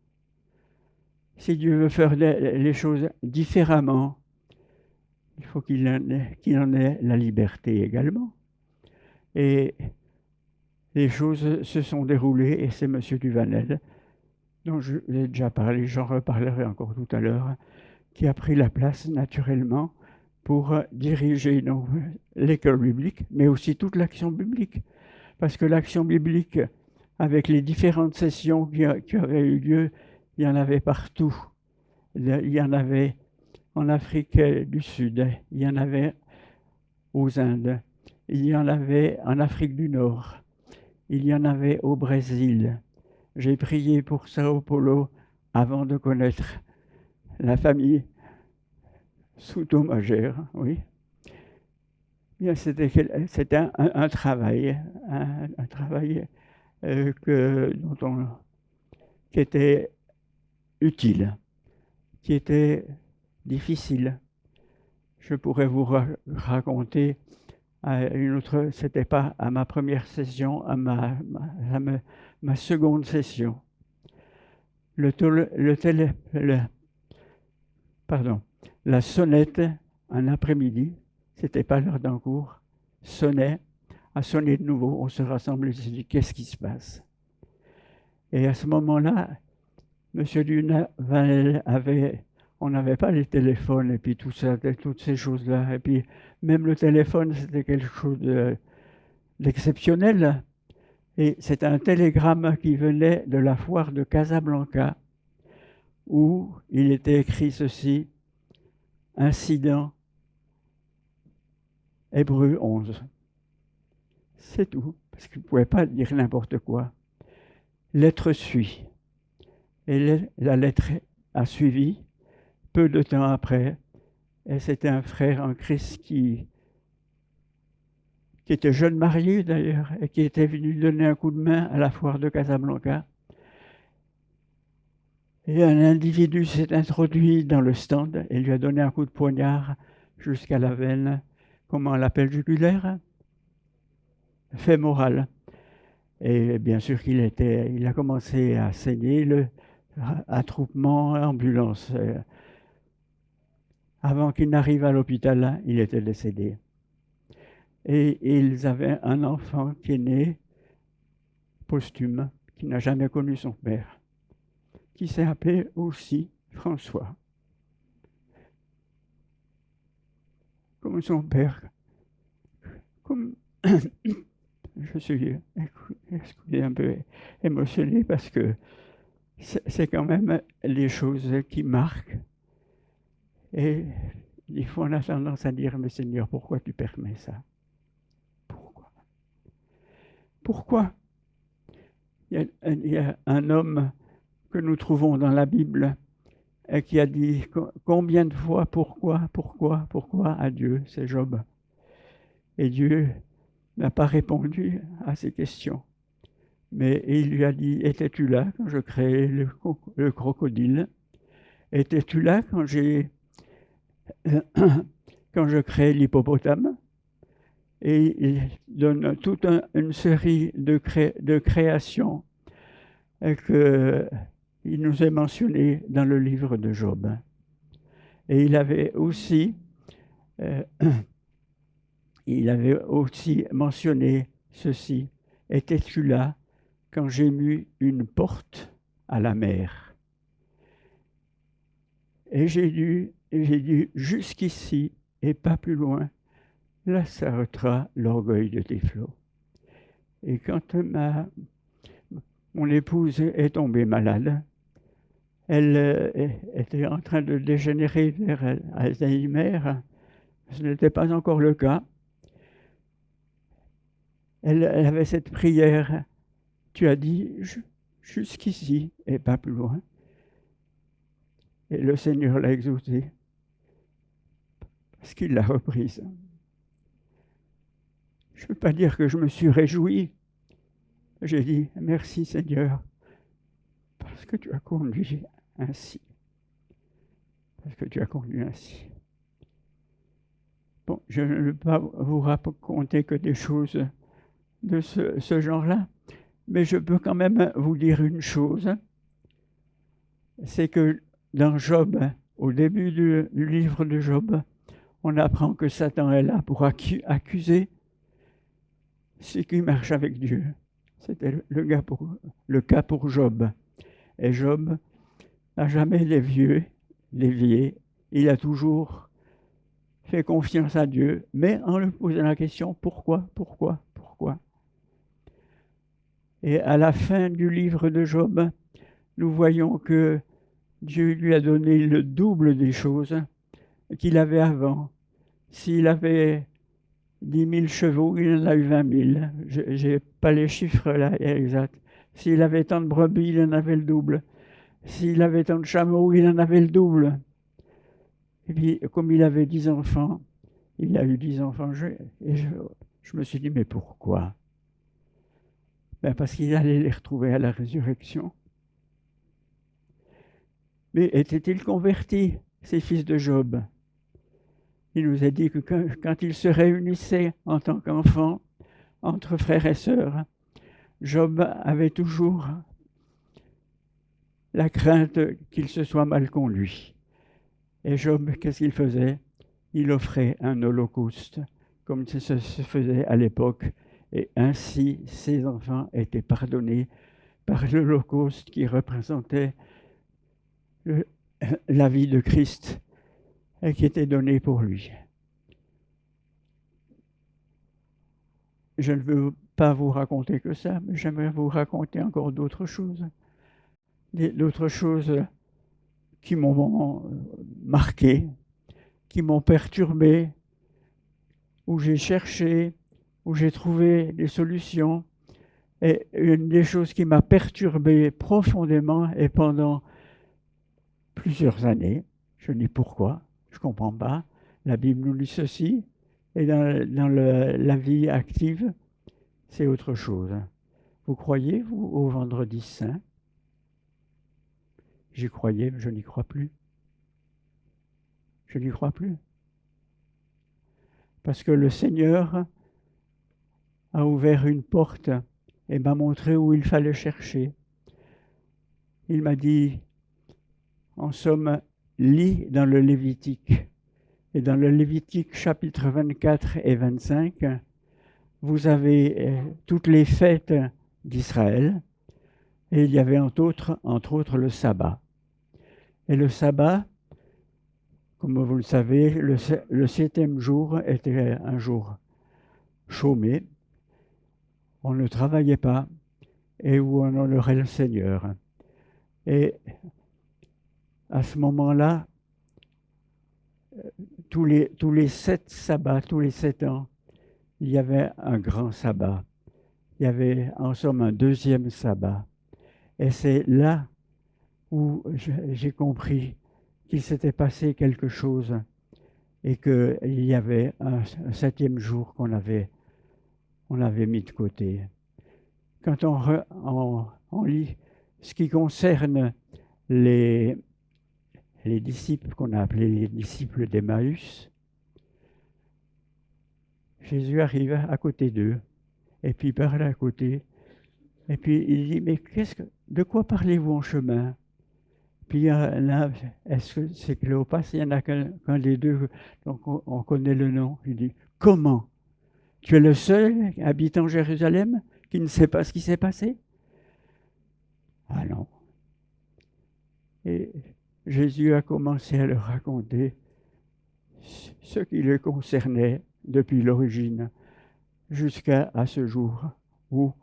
si Dieu veut faire les choses différemment, il faut qu'il en ait la liberté également. Et les choses se sont déroulées, et c'est M. Duvanel, dont je vous ai déjà parlé, j'en reparlerai encore tout à l'heure, qui a pris la place naturellement pour diriger l'école biblique, mais aussi toute l'action biblique. Parce que l'action biblique, avec les différentes sessions qui avaient eu lieu, il y en avait partout. Il y en avait en Afrique du Sud, il y en avait aux Indes, il y en avait en Afrique du Nord, il y en avait au Brésil. J'ai prié pour Sao Paulo avant de connaître la famille Souto-Mager, oui. Bien, c'était un travail, qui était utile, qui était difficile. Je pourrais vous raconter une autre, c'était pas à ma première session, à ma seconde session. La sonnette un après-midi, c'était pas l'heure d'un cours, sonnait, a sonné de nouveau, on se rassemble et s'est dit qu'est-ce qui se passe? Et à ce moment-là, M. Duval on n'avait pas les téléphones et puis tout ça, toutes ces choses-là. Et puis même le téléphone, c'était quelque chose d'exceptionnel. Et c'est un télégramme qui venait de la foire de Casablanca, où il était écrit ceci, incident, Hébreux 11. C'est tout, parce qu'il ne pouvait pas dire n'importe quoi. Lettre suit. Et la lettre a suivi, peu de temps après, et c'était un frère en Christ qui était jeune marié d'ailleurs, et qui était venu donner un coup de main à la foire de Casablanca. Et un individu s'est introduit dans le stand et lui a donné un coup de poignard jusqu'à la veine, comment on l'appelle, jugulaire, fémorale. Et bien sûr il a commencé à saigner, attroupement, ambulance. Avant qu'il n'arrive à l'hôpital, il était décédé. Et ils avaient un enfant qui est né posthume, qui n'a jamais connu son père, qui s'est appelé aussi François. Comme son père. Comme je suis un peu émotionné parce que c'est quand même les choses qui marquent. Et des fois, on a tendance à dire, mais Seigneur, pourquoi tu permets ça? Pourquoi? Il y a un homme que nous trouvons dans la Bible et qui a dit combien de fois pourquoi à Dieu, c'est Job. Et Dieu n'a pas répondu à ces questions. Mais il lui a dit, étais-tu là quand je créai le crocodile? Étais-tu là quand je créai l'hippopotame? Et il donne toute une série de créations qu'il nous est mentionné dans le livre de Job. Et il avait aussi mentionné ceci, étais-tu là quand j'ai mis une porte à la mer? Et j'ai dit jusqu'ici et pas plus loin, là s'arrêtera l'orgueil de tes flots. Et quand mon épouse est tombée malade, elle était en train de dégénérer vers Alzheimer. Ce n'était pas encore le cas. Elle avait cette prière. Tu as dit jusqu'ici et pas plus loin. Et le Seigneur l'a exaucée parce qu'il l'a reprise. Je ne veux pas dire que je me suis réjoui. J'ai dit merci Seigneur parce que tu as conduit ainsi. Parce que tu as conduit ainsi. Bon, je ne veux pas vous raconter que des choses de ce genre-là, mais je peux quand même vous dire une chose, c'est que dans Job, au début du livre de Job, on apprend que Satan est là pour accuser ceux qui marchent avec Dieu. C'était le cas pour Job. Et Job n'a jamais dévié. Il a toujours fait confiance à Dieu, mais en lui posant la question, pourquoi? Et à la fin du livre de Job, nous voyons que Dieu lui a donné le double des choses qu'il avait avant. S'il avait 10 000 chevaux, il en a eu 20 000. Je n'ai pas les chiffres là exacts. S'il avait tant de brebis, il en avait le double. S'il avait tant de chameaux, il en avait le double. Et puis, comme il avait 10 enfants, il a eu 10 enfants. Je me suis dit, mais pourquoi? Ben parce qu'il allait les retrouver à la résurrection. Mais étaient-ils convertis, ces fils de Job? Il nous a dit que quand ils se réunissaient en tant qu'enfants, entre frères et sœurs, Job avait toujours la crainte qu'il se soit mal conduit. Et Job, qu'est-ce qu'il faisait? il offrait un holocauste, comme ça se faisait à l'époque. Et ainsi, ses enfants étaient pardonnés par l'holocauste qui représentait la vie de Christ et qui était donnée pour lui. Je ne veux pas vous raconter que ça, mais j'aimerais vous raconter encore d'autres choses. D'autres choses qui m'ont marqué, qui m'ont perturbé, où j'ai cherché, où j'ai trouvé des solutions. Et une des choses qui m'a perturbé profondément et pendant plusieurs années, je dis pourquoi, je ne comprends pas, la Bible nous dit ceci, et dans la vie active, c'est autre chose. Vous croyez, vous, au vendredi saint? J'y croyais, mais je n'y crois plus. Je n'y crois plus. Parce que le Seigneur a ouvert une porte et m'a montré où il fallait chercher. Il m'a dit, en somme, lis dans le Lévitique. Et dans le Lévitique chapitre 24 et 25, vous avez toutes les fêtes d'Israël, et il y avait entre autres le sabbat. Et le sabbat, comme vous le savez, le 7e jour était un jour chômé, on ne travaillait pas, et où on honorait le Seigneur. Et à ce moment-là, tous les 7 sabbats, tous les 7 ans, il y avait un grand sabbat. Il y avait en somme un 2e sabbat. Et c'est là où j'ai compris qu'il s'était passé quelque chose et qu'il y avait un 7e jour qu'on avait mis de côté. Quand on lit ce qui concerne les disciples qu'on a appelés les disciples d'Emmaüs, Jésus arrive à côté d'eux et puis il parle à côté et puis il dit mais de quoi parlez-vous en chemin? Puis il y en a, est-ce que c'est Cléopas? Il y en a qu'un des deux, donc on connaît le nom. Il dit comment? Tu es le seul habitant Jérusalem qui ne sait pas ce qui s'est passé? Ah non. Et Jésus a commencé à leur raconter ce qui le concernait depuis l'origine jusqu'à ce jour où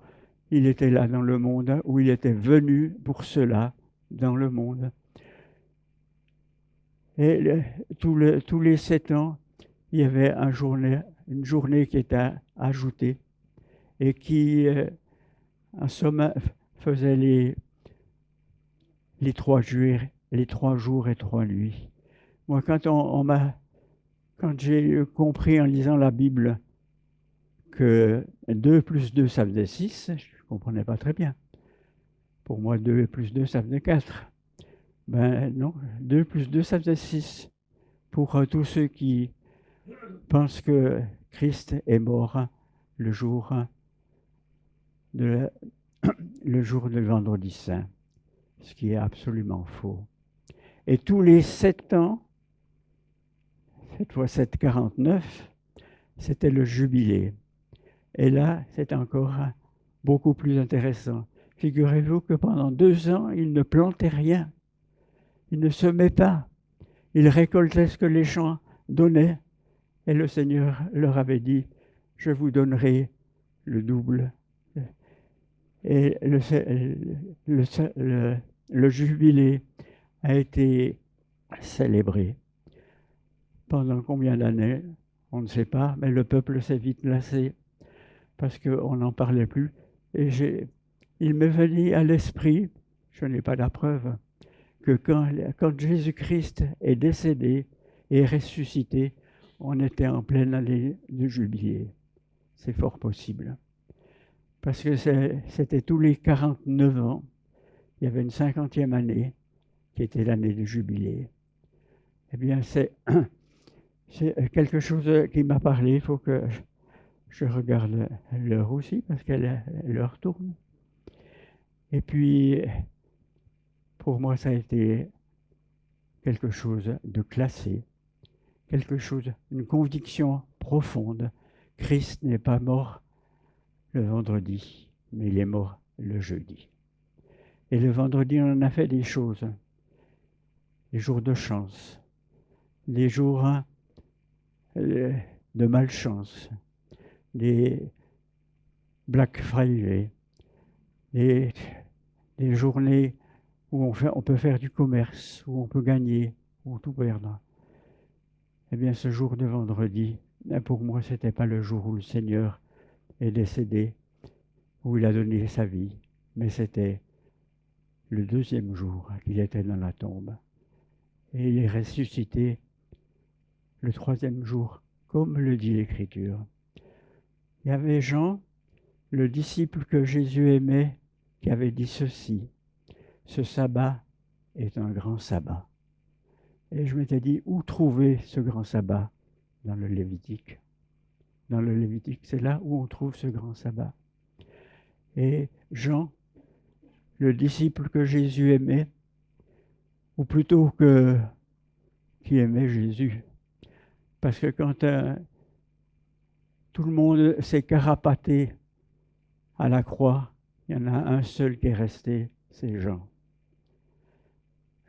il était là dans le monde, où il était venu pour cela dans le monde. Et tous les 7 ans, il y avait une journée qui était ajoutée et qui, en somme, faisait les 3 jours et 3 nuits. Moi, quand j'ai compris en lisant la Bible que 2 plus 2, ça faisait 6, je ne comprenais pas très bien. Pour moi, 2 plus 2, ça faisait 4. Ben non, 2 plus 2, ça faisait 6. Pour tous ceux qui pensent que Christ est mort le jour de vendredi saint, ce qui est absolument faux. Et tous les 7 ans, 7 fois 7, 49, c'était le jubilé. Et là, c'est encore beaucoup plus intéressant. Figurez-vous que pendant 2 ans, il ne plantait rien. Il ne semait pas. Il récoltait ce que les champs donnaient. Et le Seigneur leur avait dit, je vous donnerai le double. Et le jubilé a été célébré. Pendant combien d'années? On ne sait pas, mais le peuple s'est vite lassé parce qu'on n'en parlait plus. Et il m'est venu à l'esprit, je n'ai pas la preuve, que quand Jésus-Christ est décédé et est ressuscité, on était en pleine année de jubilé. C'est fort possible. Parce que c'était tous les 49 ans, il y avait une 50e année qui était l'année de jubilé. Eh bien, c'est quelque chose qui m'a parlé. Il faut que je regarde l'heure aussi, parce que l'heure tourne. Et puis, pour moi, ça a été quelque chose de classé, quelque chose, une conviction profonde. Christ n'est pas mort le vendredi, mais il est mort le jeudi. Et le vendredi, on en a fait des choses. Les jours de chance, les jours de malchance, les Black Friday, les journées où on peut faire du commerce, où on peut gagner, ou tout perdre. Eh bien, ce jour de vendredi, pour moi, ce n'était pas le jour où le Seigneur est décédé, où il a donné sa vie, mais c'était le deuxième jour qu'il était dans la tombe. Et il est ressuscité le troisième jour, comme le dit l'Écriture. Il y avait Jean, le disciple que Jésus aimait, qui avait dit ceci: ce sabbat est un grand sabbat. Et je m'étais dit, où trouver ce grand sabbat? Dans le Lévitique. Dans le Lévitique, c'est là où on trouve ce grand sabbat. Et Jean, le disciple que Jésus aimait, ou plutôt qui aimait Jésus, parce que quand tout le monde s'est carapaté à la croix, il y en a un seul qui est resté, c'est Jean.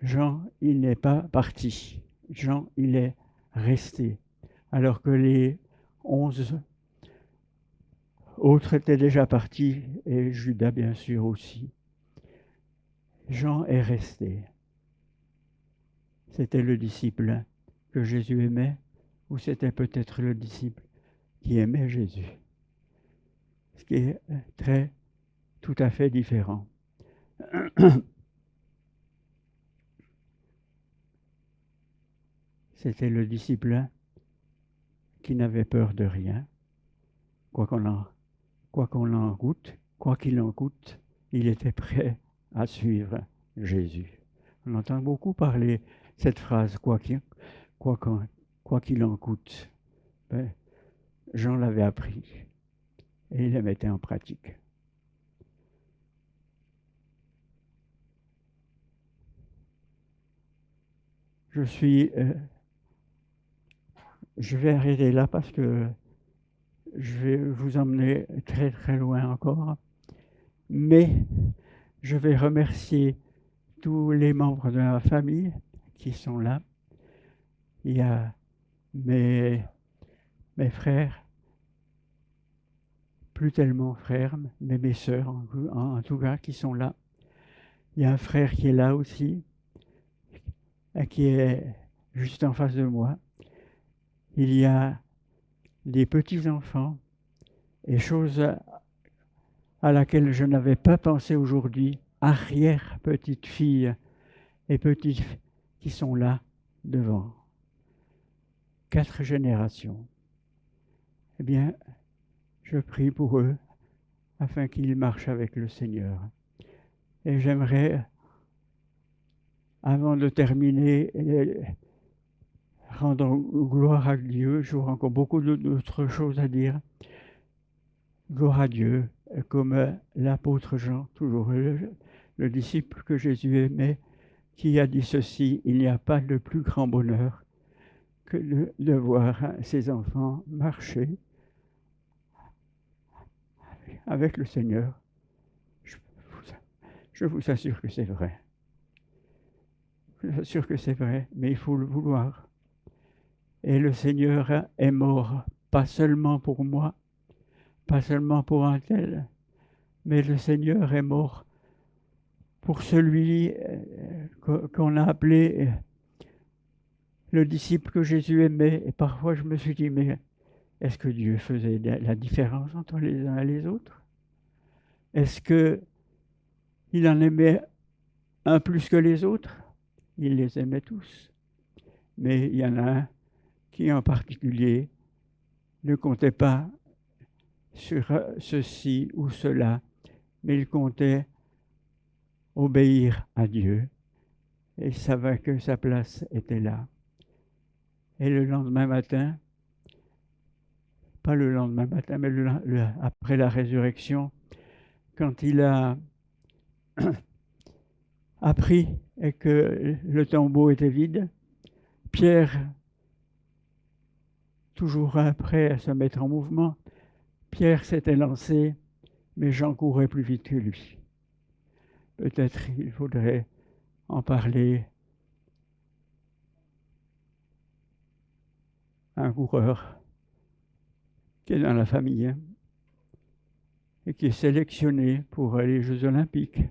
Jean, il n'est pas parti. Jean, il est resté. Alors que les 11 autres étaient déjà partis, et Judas, bien sûr, aussi. Jean est resté. C'était le disciple que Jésus aimait, ou c'était peut-être le disciple qui aimait Jésus. Ce qui est tout à fait différent. C'était le disciple qui n'avait peur de rien, quoi qu'il en coûte, il était prêt à suivre Jésus. On entend beaucoup parler cette phrase, quoi qu'il en coûte. Ben, Jean l'avait appris et il la mettait en pratique. Je vais arrêter là parce que je vais vous emmener très très loin encore, mais je vais remercier tous les membres de ma famille qui sont là. Il y a mes frères, plus tellement frères, mais mes sœurs en tout cas qui sont là. Il y a un frère qui est là aussi, qui est juste en face de moi. Il y a des petits-enfants, et chose à laquelle je n'avais pas pensé aujourd'hui, arrière-petites-filles et petits qui sont là devant. 4 générations. Eh bien, je prie pour eux afin qu'ils marchent avec le Seigneur. Et j'aimerais, avant de terminer, rendre gloire à Dieu. J'aurai encore beaucoup d'autres choses à dire. Gloire à Dieu, comme l'apôtre Jean, toujours le disciple que Jésus aimait, qui a dit ceci: il n'y a pas de plus grand bonheur que de voir ses enfants marcher avec le Seigneur. Je vous assure que c'est vrai. Je vous assure que c'est vrai, mais il faut le vouloir. Et le Seigneur est mort, pas seulement pour moi, pas seulement pour un tel, mais le Seigneur est mort pour celui qu'on a appelé le disciple que Jésus aimait. Et parfois je me suis dit, mais est-ce que Dieu faisait la différence entre les uns et les autres? Est-ce qu'il en aimait un plus que les autres? Il les aimait tous. Mais il y en a un qui en particulier ne comptait pas sur ceci ou cela, mais il comptait obéir à Dieu et il savait que sa place était là. Et le lendemain matin, pas le lendemain matin, mais après la résurrection, quand il a appris et que le tombeau était vide, Pierre toujours prêt à se mettre en mouvement. Pierre s'était lancé, mais Jean courait plus vite que lui. Peut-être il faudrait en parler à un coureur qui est dans la famille et qui est sélectionné pour les Jeux Olympiques.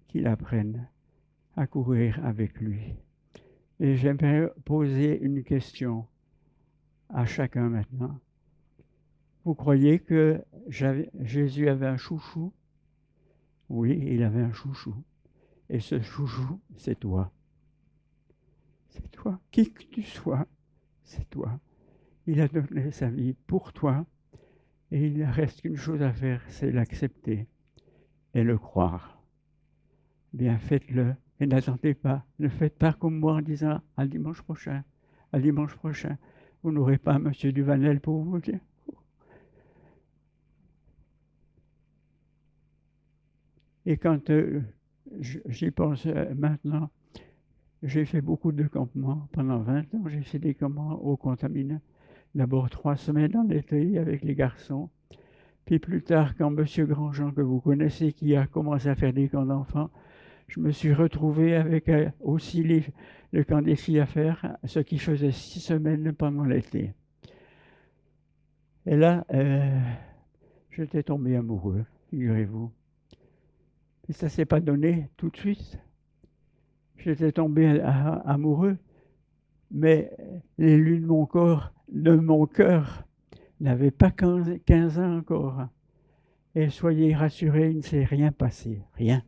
Qu'il apprenne à courir avec lui. Et j'aimerais poser une question à chacun maintenant. Vous croyez que Jésus avait un chouchou? Oui, il avait un chouchou. Et ce chouchou, c'est toi. C'est toi. Qui que tu sois, c'est toi. Il a donné sa vie pour toi. Et il ne reste qu'une chose à faire, c'est l'accepter et le croire. Bien, faites-le. Et n'attendez pas. Ne faites pas comme moi en disant « à dimanche prochain, à dimanche prochain ». Vous n'aurez pas M. Duvanel pour vous dire. Et quand j'y pense maintenant, j'ai fait beaucoup de campements. Pendant 20 ans, j'ai fait des campements au Contamine. D'abord 3 semaines en été avec les garçons. Puis plus tard, quand M. Grandjean, que vous connaissez, qui a commencé à faire des camps d'enfants, je me suis retrouvé avec aussi le camp des filles à faire, ce qui faisait 6 semaines pendant l'été. Et là, j'étais tombé amoureux, figurez-vous. Et ça ne s'est pas donné tout de suite. J'étais tombé amoureux, mais les lunes de mon cœur n'avaient pas 15 ans encore. Et soyez rassurés, il ne s'est rien passé, rien.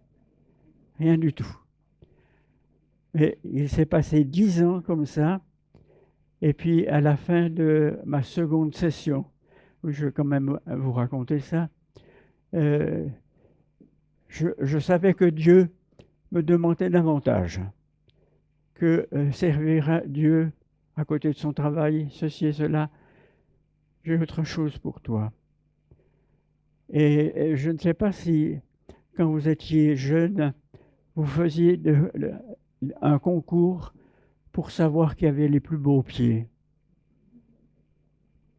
Rien du tout. Mais il s'est passé 10 ans comme ça. Et puis, à la fin de ma seconde session, où je vais quand même vous raconter ça, je savais que Dieu me demandait davantage que servir Dieu à côté de son travail, ceci et cela. J'ai autre chose pour toi. Et je ne sais pas si, quand vous étiez jeune, vous faisiez un concours pour savoir qui avait les plus beaux pieds.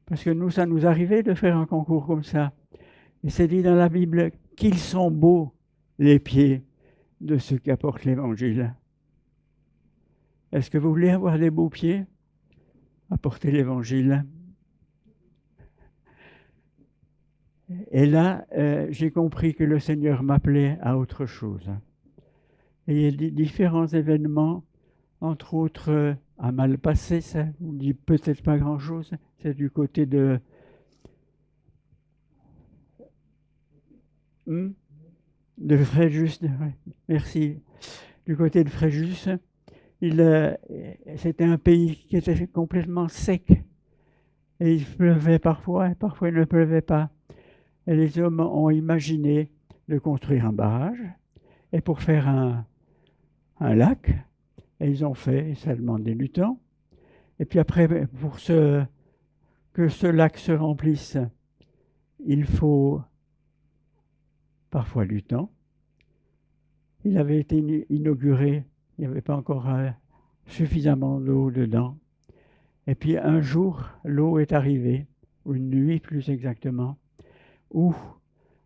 Parce que nous, ça nous arrivait de faire un concours comme ça. Et c'est dit dans la Bible qu'ils sont beaux, les pieds de ceux qui apportent l'Évangile. Est-ce que vous voulez avoir des beaux pieds? Apportez l'Évangile. Et là, j'ai compris que le Seigneur m'appelait à autre chose. Et il y a des différents événements, entre autres à Malpasset, ça ne vous dit peut-être pas grand-chose, c'est du côté de Fréjus, merci, du côté de Fréjus. C'était un pays qui était complètement sec, et il pleuvait parfois, et parfois il ne pleuvait pas. Et les hommes ont imaginé de construire un barrage, et pour faire un lac, et ils ont fait, et ça demandait du temps. Et puis après, pour que ce lac se remplisse, il faut parfois du temps. Il avait été inauguré, il n'y avait pas encore suffisamment d'eau dedans. Et puis un jour, l'eau est arrivée, ou une nuit plus exactement, où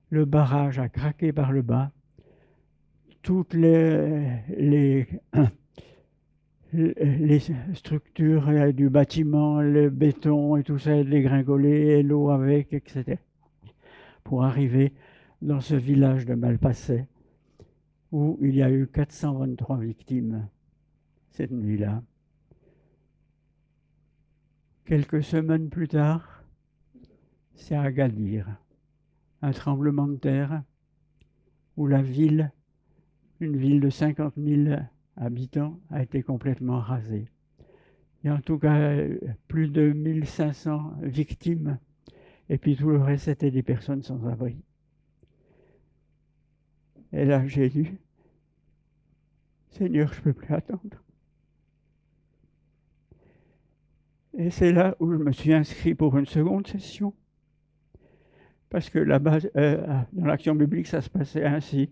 le barrage a craqué par le bas. Toutes les structures du bâtiment, le béton et tout ça, dégringolé, et l'eau avec, etc. Pour arriver dans ce village de Malpasset, où il y a eu 423 victimes cette nuit-là. Quelques semaines plus tard, c'est à Agadir, un tremblement de terre où la ville, une ville de 50 000 habitants, a été complètement rasée. Il y a en tout cas plus de 1500 victimes, et puis tout le reste, c'était des personnes sans abri. Et là, j'ai dit, Seigneur, je ne peux plus attendre. Et c'est là où je me suis inscrit pour une seconde session. Parce que là-bas, dans l'action biblique, ça se passait ainsi.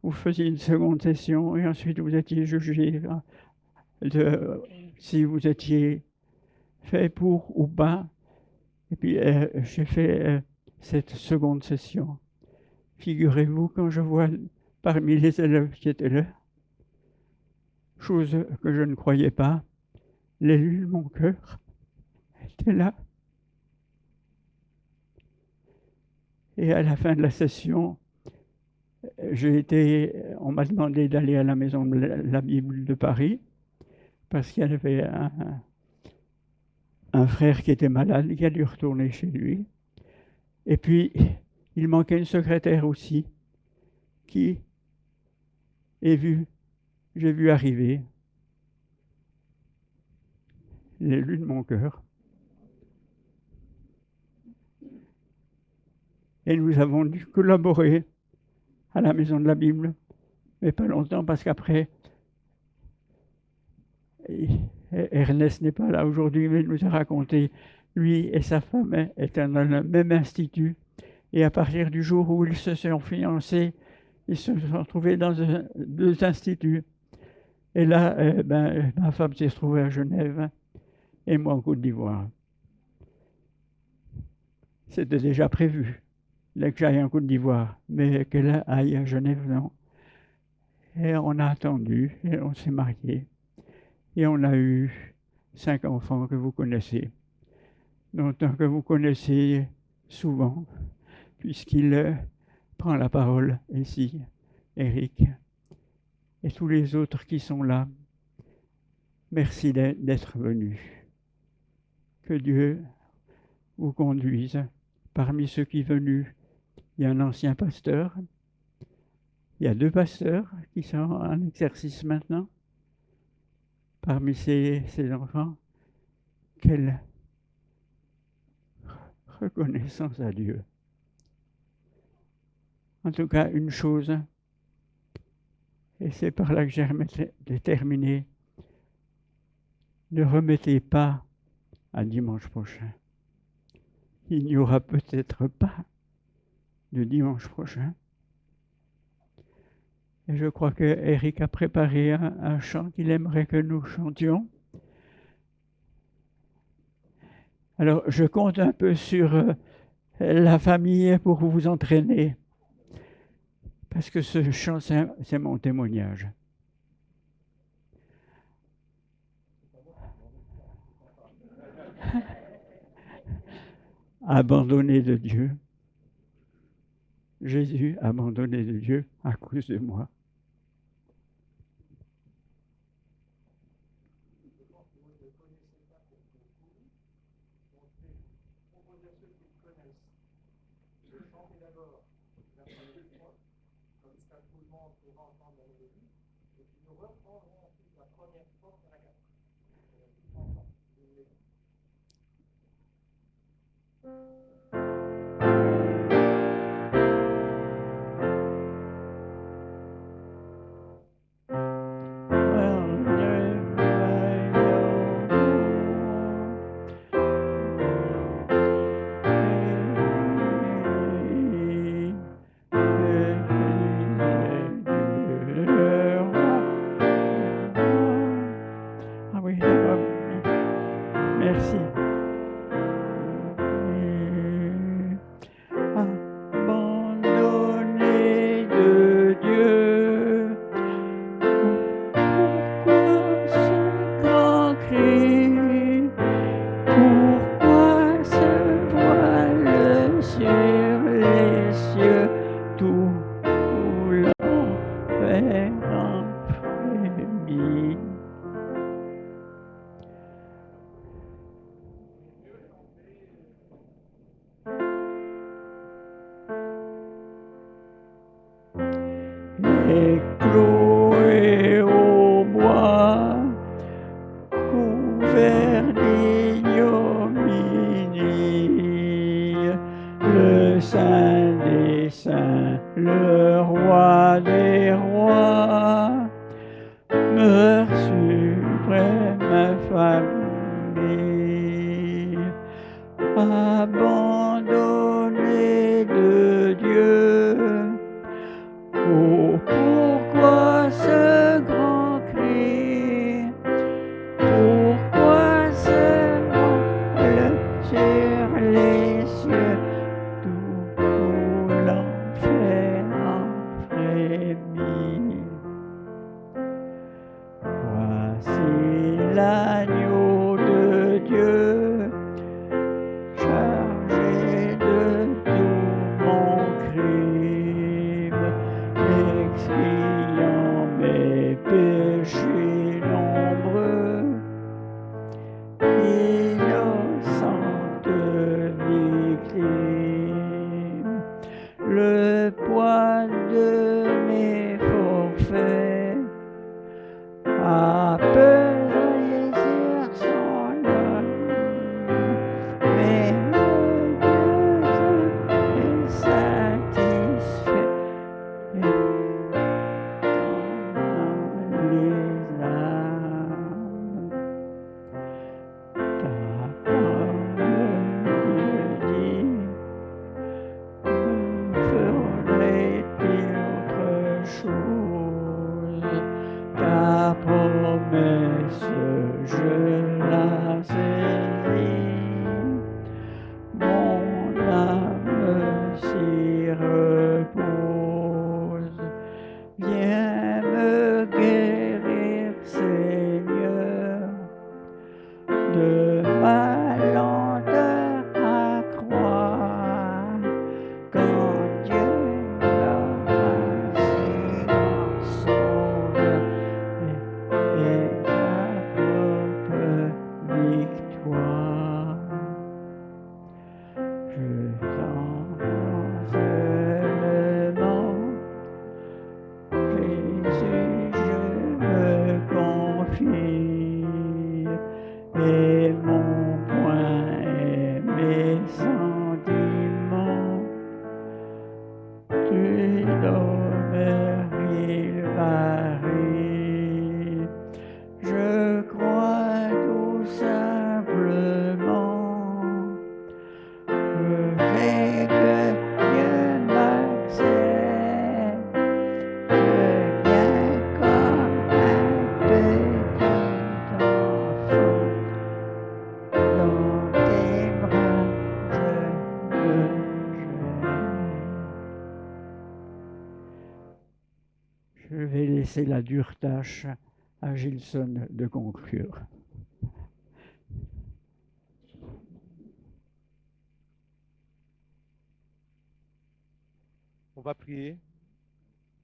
vous faisiez une seconde session et ensuite vous étiez jugé de si vous étiez fait pour ou pas. Et puis j'ai fait cette seconde session. Figurez-vous, quand je vois parmi les élèves qui étaient là, chose que je ne croyais pas, l'élu de mon cœur était là. Et à la fin de la session, on m'a demandé d'aller à la Maison de la Bible de Paris, parce qu'il y avait un frère qui était malade, qui a dû retourner chez lui. Et puis, il manquait une secrétaire aussi, qui j'ai vu arriver l'élu de mon cœur. Et nous avons dû collaborer à la Maison de la Bible, mais pas longtemps, parce qu'après, Ernest n'est pas là aujourd'hui, mais il nous a raconté, lui et sa femme étaient dans le même institut, et à partir du jour où ils se sont fiancés, ils se sont trouvés dans deux instituts. Et là, ma femme s'est retrouvée à Genève, et moi en Côte d'Ivoire. C'était déjà prévu, que j'aille en Côte d'Ivoire, mais qu'elle aille à Genève, non. Et on a attendu, et on s'est mariés. Et on a eu 5 enfants que vous connaissez, dont un que vous connaissez souvent, puisqu'il prend la parole ici, Eric, et tous les autres qui sont là. Merci d'être venus. Que Dieu vous conduise. Parmi ceux qui sont venus, il y a un ancien pasteur, il y a 2 pasteurs qui sont en exercice maintenant. Parmi ces enfants, quelle reconnaissance à Dieu. En tout cas, une chose, et c'est par là que j'ai terminé, ne remettez pas à dimanche prochain. Il n'y aura peut-être pas de dimanche prochain. Et je crois que Eric a préparé un chant qu'il aimerait que nous chantions. Alors, je compte un peu sur la famille pour vous entraîner, parce que ce chant, c'est mon témoignage. Abandonné de Dieu. Jésus abandonné de Dieu à cause de moi. Merci. Abandonné de Dieu, pourquoi ce grand cri? Pourquoi ce voile sur les cieux? Tout l'enfer en frémit. de ma lenteur à croire, quand Dieu m'a ainsi m'en sauve et ma propre victoire. Je t'en seulement, Jésus, je me confie, et mon point et mes sentiments, tu nommes, il varie. Je crois tout simplement que j'ai que Dieu m'accepte, bien comme un petit enfant. Dans tes bras, je me jette. Je vais laisser la dure tâche à Gilson de conclure. On va prier.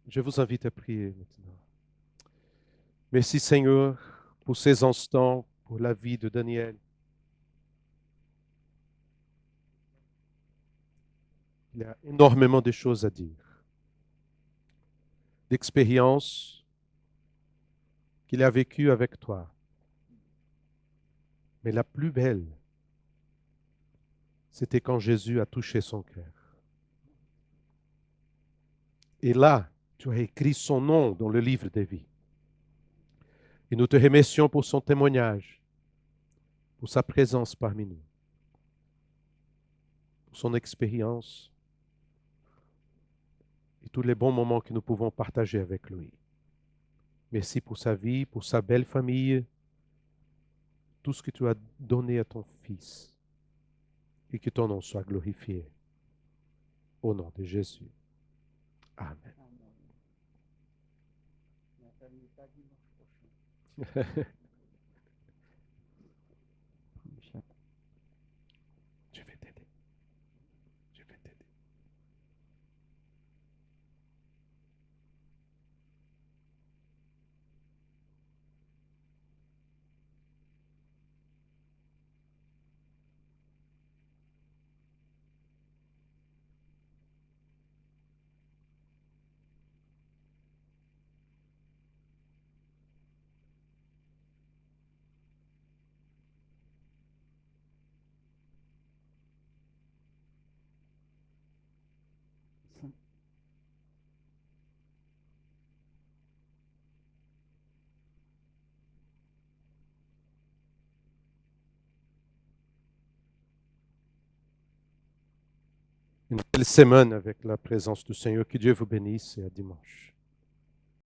Je vous invite à prier maintenant. Merci Seigneur pour ces instants, pour la vie de Daniel. Il y a énormément de choses à dire, d'expériences qu'il a vécues avec toi. Mais la plus belle, c'était quand Jésus a touché son cœur. Et là, tu as écrit son nom dans le livre des vies. Et nous te remercions pour son témoignage, pour sa présence parmi nous, pour son expérience et tous les bons moments que nous pouvons partager avec lui. Merci pour sa vie, pour sa belle famille, tout ce que tu as donné à ton Fils. Et que ton nom soit glorifié. Au nom de Jésus. Amen. Je vais t'aider. Je vais t'aider. Une belle semaine avec la présence du Seigneur. Que Dieu vous bénisse et à dimanche.